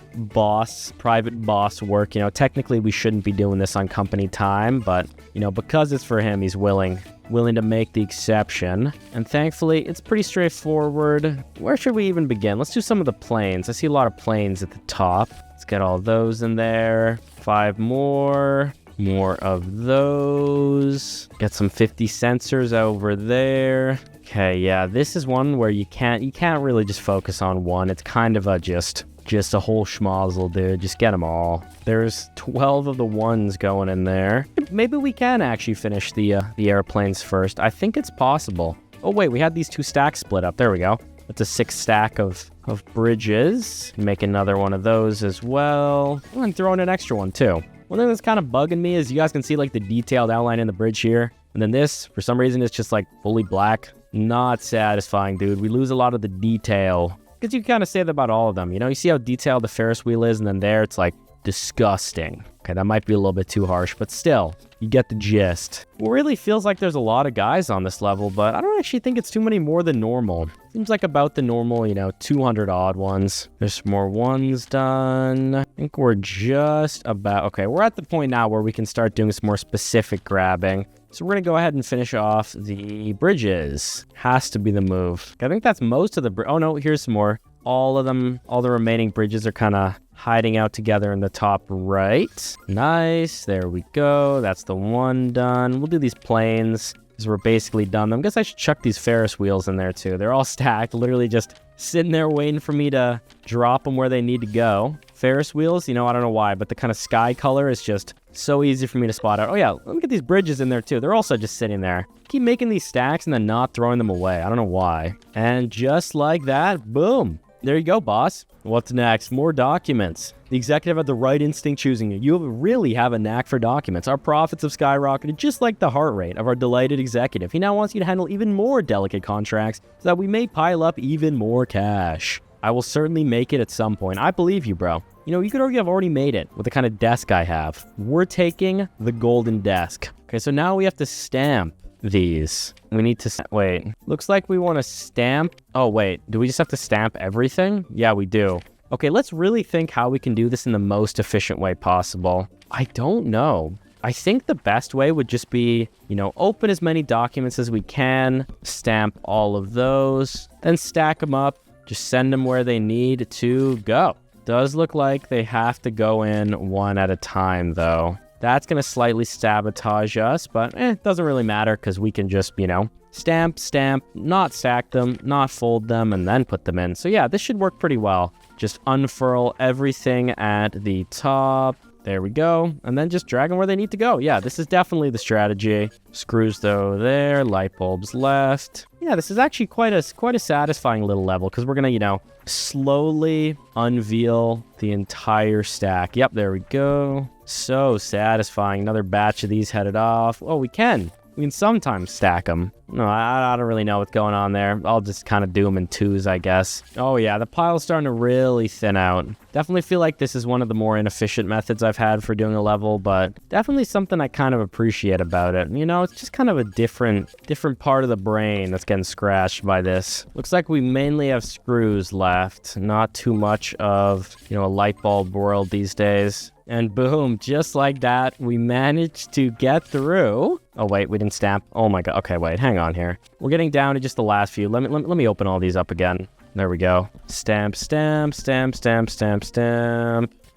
Speaker 1: private boss work. You know, technically we shouldn't be doing this on company time, but, you know, because it's for him, he's willing to make the exception. And thankfully, it's pretty straightforward. Where should we even begin? Let's do some of the planes. I see a lot of planes at the top. Let's get all those in there. 5 more. More of those. Get some 50 sensors over there. Okay, yeah, this is one where you can't really just focus on one. It's kind of a just a whole schmozzle, dude. Just get them all. There's 12 of the ones going in there. Maybe we can actually finish the airplanes first. I think it's possible. Oh wait, we had these 2 stacks split up. There we go. That's a 6 stack of bridges. Make another one of those as well. Oh, and throw in an extra one too. One thing that's kind of bugging me is you guys can see like the detailed outline in the bridge here. And then this, for some reason, it's just like fully black. Not satisfying, dude. We lose a lot of the detail. Because you kind of say that about all of them. You know, you see how detailed the Ferris wheel is, and then there it's like disgusting. Okay, that might be a little bit too harsh, but still, you get the gist. It really feels like there's a lot of guys on this level, but I don't actually think it's too many more than normal. Seems like about the normal, you know, 200 odd ones. There's some more ones done. I think we're just about... Okay, we're at the point now where we can start doing some more specific grabbing. So we're going to go ahead and finish off the bridges. Has to be the move. I think that's most of the... Oh, no, here's some more. All of them, all the remaining bridges are kind of hiding out together in the top right. Nice. There we go. That's the one done. We'll do these planes because we're basically done. I guess I should chuck these Ferris wheels in there too. They're all stacked, literally just sitting there waiting for me to drop them where they need to go. Ferris wheels, you know, I don't know why, but the kind of sky color is just so easy for me to spot out. Oh yeah, let me get these bridges in there too. They're also just sitting there. Keep making these stacks and then not throwing them away. I don't know why. And just like that, boom. There you go, boss. What's next? More documents. The executive had the right instinct choosing you. You really have a knack for documents. Our profits have skyrocketed just like the heart rate of our delighted executive. He now wants you to handle even more delicate contracts so that we may pile up even more cash. I will certainly make it at some point. I believe you, bro. You know, you could argue I've already made it with the kind of desk I have. We're taking the golden desk. Okay, so now we have to stamp these. We need to, wait, looks like we want to stamp. Oh, wait, do we just have to stamp everything? Yeah, we do. Okay, let's really think how we can do this in the most efficient way possible. I don't know. I think the best way would just be, you know, open as many documents as we can, stamp all of those, then stack them up, just send them where they need to go. Does look like they have to go in one at a time, though. That's going to slightly sabotage us, but it doesn't really matter because we can just, you know, stamp, not stack them, not fold them, and then put them in. So yeah, this should work pretty well. Just unfurl everything at the top. There we go. And then just drag them where they need to go. Yeah, this is definitely the strategy. Screws though there, light bulbs left. Yeah, this is actually quite a satisfying little level because we're going to, you know, slowly unveil the entire stack. Yep, there we go. So satisfying. Another batch of these headed off. Oh, we can sometimes stack them. No, I don't really know what's going on there. I'll just kind of do them in twos, I guess. Oh yeah, the pile's starting to really thin out. Definitely feel like this is one of the more inefficient methods I've had for doing a level, but definitely something I kind of appreciate about it. You know, it's just kind of a different part of the brain that's getting scratched by this. Looks like we mainly have screws left. Not too much of, you know, a light bulb world these days. And boom, just like that, we managed to get through. Oh, wait, we didn't stamp. Oh my God. Okay, wait, hang on here. We're getting down to just the last few. Let me open all these up again. There we go. Stamp.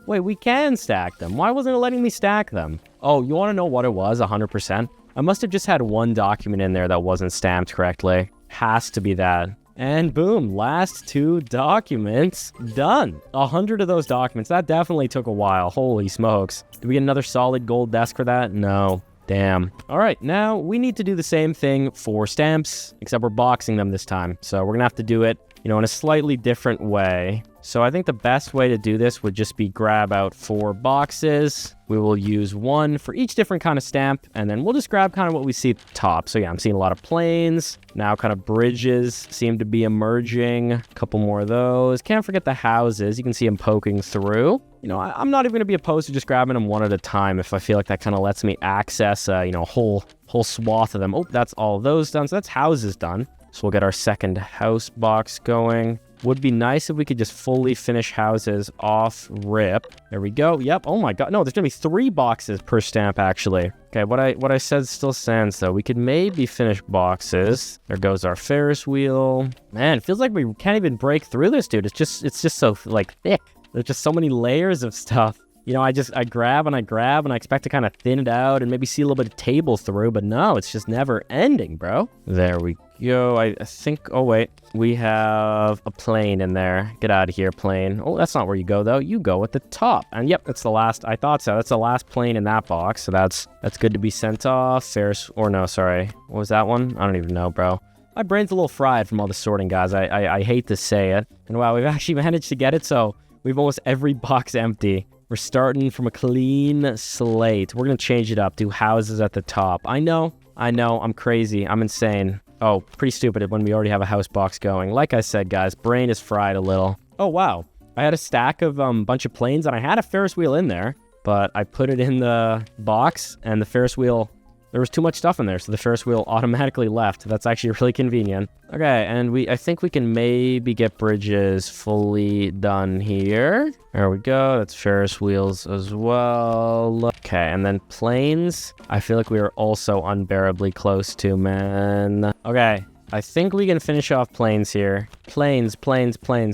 Speaker 1: Wait, we can stack them. Why wasn't it letting me stack them? Oh, you want to know what it was? 100%. I must have just had one document in there that wasn't stamped correctly. Has to be that. And boom, last 2 documents done. 100 of those documents. That definitely took a while. Holy smokes. Did we get another solid gold desk for that? No. Damn. All right, now we need to do the same thing for stamps, except we're boxing them this time. So we're gonna have to do it, you know, in a slightly different way. So I think the best way to do this would just be grab out 4 boxes. We will use 1 for each different kind of stamp, and then we'll just grab kind of what we see at the top. So yeah, I'm seeing a lot of planes. Now kind of bridges seem to be emerging. A couple more of those. Can't forget the houses. You can see them poking through. You know, I'm not even going to be opposed to just grabbing them one at a time if I feel like that kind of lets me access, you know, a whole swath of them. Oh, that's all those done. So that's houses done. So we'll get our second house box going. Would be nice if we could just fully finish houses off rip. There we go. Yep. Oh my God. No, there's gonna be 3 boxes per stamp actually. Okay, what I said still stands though. We could maybe finish boxes. There goes our Ferris wheel. Man, it feels like we can't even break through this, dude. It's just so like thick. There's just so many layers of stuff. You know, I grab and I expect to kind of thin it out and maybe see a little bit of table through, but no, it's just never ending, bro. There we go. I think, oh wait, we have a plane in there. Get out of here, plane. Oh, that's not where you go though. You go at the top. And yep, that's the last, I thought so. That's the last plane in that box. So that's good to be sent off. Ferris, or no, sorry. What was that one? I don't even know, bro. My brain's a little fried from all the sorting, guys. I hate to say it. And wow, we've actually managed to get it. So we've almost every box empty. We're starting from a clean slate. We're going to change it up. Do houses at the top. I know. I'm crazy. I'm insane. Oh, pretty stupid when we already have a house box going. Like I said, guys, brain is fried a little. Oh, wow. I had a stack of bunch of planes, and I had a Ferris wheel in there, but I put it in the box, and the Ferris wheel, there was too much stuff in there, so the Ferris wheel automatically left. That's actually really convenient. Okay, and I think we can maybe get bridges fully done here. There we go. That's Ferris wheels as well. Okay, and then planes. I feel like we are also unbearably close to, man. Okay, I think we can finish off planes here. Planes.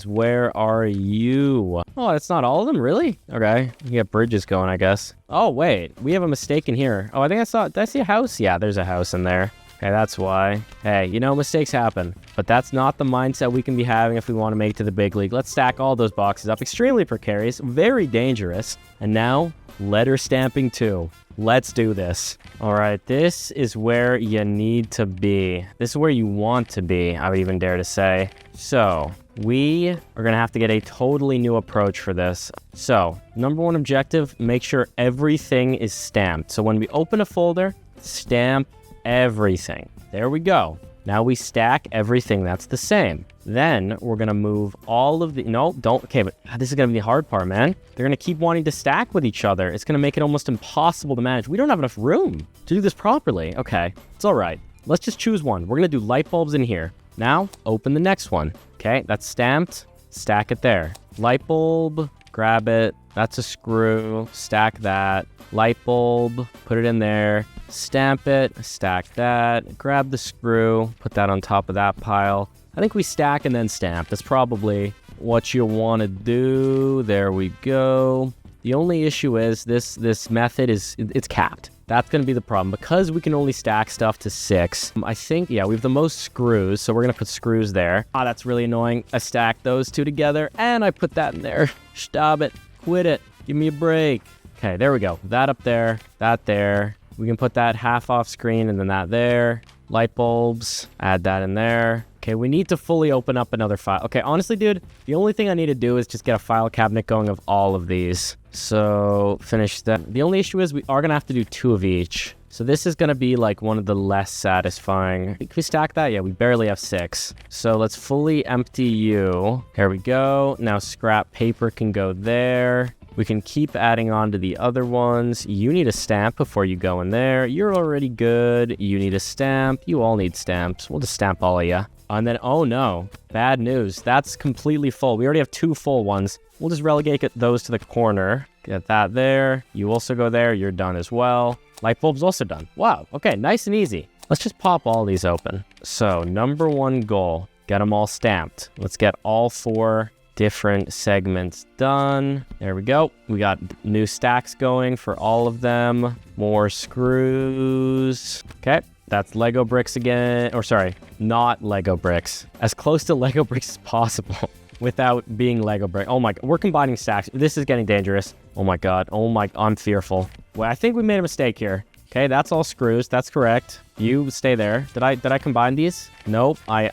Speaker 1: Where are you? Oh, that's not all of them, really? Okay, you get bridges going, I guess. Oh, wait, we have a mistake in here. Oh, I think did I see a house? Yeah, there's a house in there. Okay, that's why. Hey, you know, mistakes happen. But that's not the mindset we can be having if we want to make it to the big league. Let's stack all those boxes up. Extremely precarious, very dangerous. And now, letter stamping 2. Let's do this. All right, this is where you need to be. This is where you want to be, I would even dare to say. So, we are going to have to get a totally new approach for this. So, number one objective, make sure everything is stamped. So when we open a folder, stamp everything. There we go. Now we stack everything that's the same. Then we're going to move all of the... No, don't... Okay, but this is going to be the hard part, man. They're going to keep wanting to stack with each other. It's going to make it almost impossible to manage. We don't have enough room to do this properly. Okay, it's all right. Let's just choose one. We're going to do light bulbs in here. Now, open the next one. Okay, that's stamped. Stack it there. Light bulb, grab it. That's a screw. Stack that. Light bulb, put it in there. Stamp it, stack that. Grab the screw, put that on top of that pile. I think we stack and then stamp. That's probably what you want to do. There we go. The only issue is this method it's capped. That's going to be the problem. Because we can only stack stuff to 6, I think, yeah, we have the most screws, so we're going to put screws there. Ah, that's really annoying. I stacked those two together, and I put that in there. Stop it. Quit it. Give me a break. Okay, there we go. That up there, that there. We can put that half off screen and then that there. Light bulbs, add that in there. Okay, we need to fully open up another file. Okay, honestly, dude, the only thing I need to do is just get a file cabinet going of all of these. So, finish that. The only issue is we are going to have to do 2 of each. So this is going to be like one of the less satisfying. Can we stack that? Yeah, we barely have 6. So let's fully empty you. Here we go. Now scrap paper can go there. We can keep adding on to the other ones. You need a stamp before you go in there. You're already good. You need a stamp. You all need stamps. We'll just stamp all of you. And then, oh no, bad news. That's completely full. We already have 2 full ones. We'll just relegate those to the corner. Get that there. You also go there. You're done as well. Light bulb's also done. Wow. Okay, nice and easy. Let's just pop all these open. So, number 1 goal, get them all stamped. Let's get all 4 different segments done. There we go. We got new stacks going for all of them. More screws. Okay. That's Lego bricks again. Or sorry, not Lego bricks. As close to Lego bricks as possible without being Lego brick. Oh my God, we're combining stacks. This is getting dangerous. Oh my God. Oh my, I'm fearful. Well, I think we made a mistake here. Okay, that's all screws. That's correct. You stay there. Did I combine these? Nope. I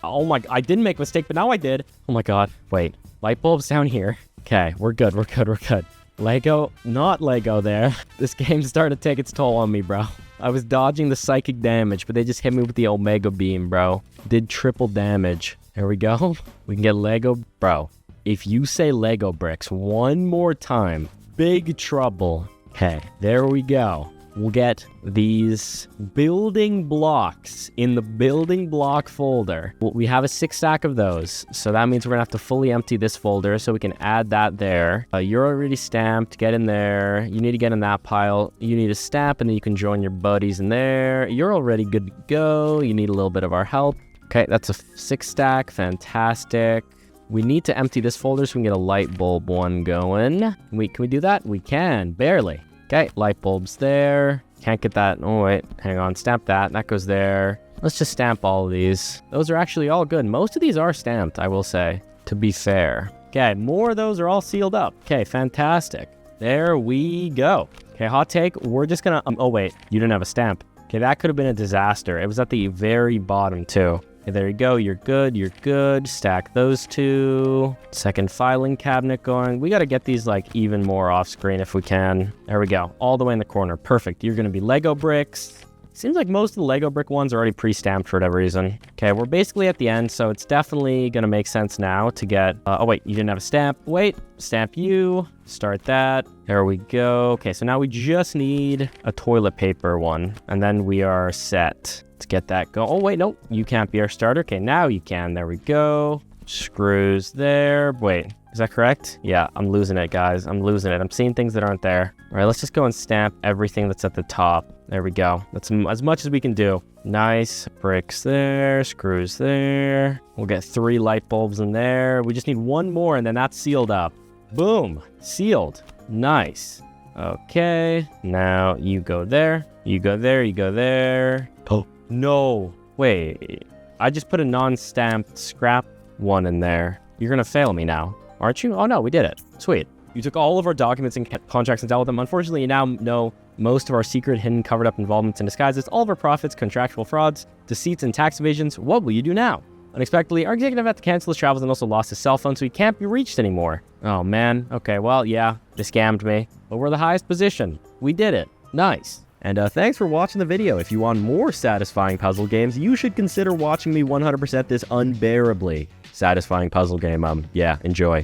Speaker 1: didn't make a mistake, but now I did. Oh my God. Wait. Light bulbs down here. Okay, we're good. We're good. We're good. Lego, not Lego there. This game's starting to take its toll on me, bro. I was dodging the psychic damage, but they just hit me with the Omega Beam, bro. Did triple damage. There we go. We can get Lego. Bro, if you say Lego bricks one more time, big trouble. Okay, there we go. We'll get these building blocks in the building block folder. We have a 6 stack of those. So that means we're going to have to fully empty this folder so we can add that there. You're already stamped. Get in there. You need to get in that pile. You need a stamp and then you can join your buddies in there. You're already good to go. You need a little bit of our help. Okay, that's a 6 stack. Fantastic. We need to empty this folder so we can get a light bulb one going. Can we do that? We can. Barely. Okay, light bulbs there. Can't get that. Oh, wait. Hang on. Stamp that. That goes there. Let's just stamp all of these. Those are actually all good. Most of these are stamped, I will say, to be fair. Okay, more of those are all sealed up. Okay, fantastic. There we go. Okay, hot take. We're just gonna... oh, wait. You didn't have a stamp. Okay, that could have been a disaster. It was at the very bottom, too. Okay, there you go. You're good. You're good. Stack those 2. Second filing cabinet going. We got to get these like even more off screen if we can. There we go. All the way in the corner. Perfect. You're going to be Lego bricks. Seems like most of the Lego brick ones are already pre-stamped for whatever reason. Okay, we're basically at the end, so it's definitely going to make sense now to get... oh, wait. You didn't have a stamp. Wait. Stamp you. Start that. There we go. Okay, so now we just need a toilet paper one, and then we are set. Let's get that going. Oh, wait, no. You can't be our starter. Okay, now you can. There we go. Screws there. Wait, is that correct? Yeah, I'm losing it, guys. I'm losing it. I'm seeing things that aren't there. All right, let's just go and stamp everything that's at the top. There we go. That's as much as we can do. Nice. Bricks there. Screws there. We'll get 3 light bulbs in there. We just need 1 more, and then that's sealed up. Boom. Sealed. Nice. Okay. Now you go there. You go there. You go there. Oh. No. Wait. I just put a non-stamped scrap one in there. You're going to fail me now, aren't you? Oh, no. We did it. Sweet. You took all of our documents and contracts and dealt with them. Unfortunately, you now know most of our secret, hidden, covered-up involvements and disguises, all of our profits, contractual frauds, deceits, and tax evasions. What will you do now? Unexpectedly, our executive had to cancel his travels and also lost his cell phone, so he can't be reached anymore. Oh man, okay, well, yeah, they scammed me. But we're the highest position. We did it. Nice. And thanks for watching the video. If you want more satisfying puzzle games, you should consider watching me 100% this unbearably satisfying puzzle game. Yeah, enjoy.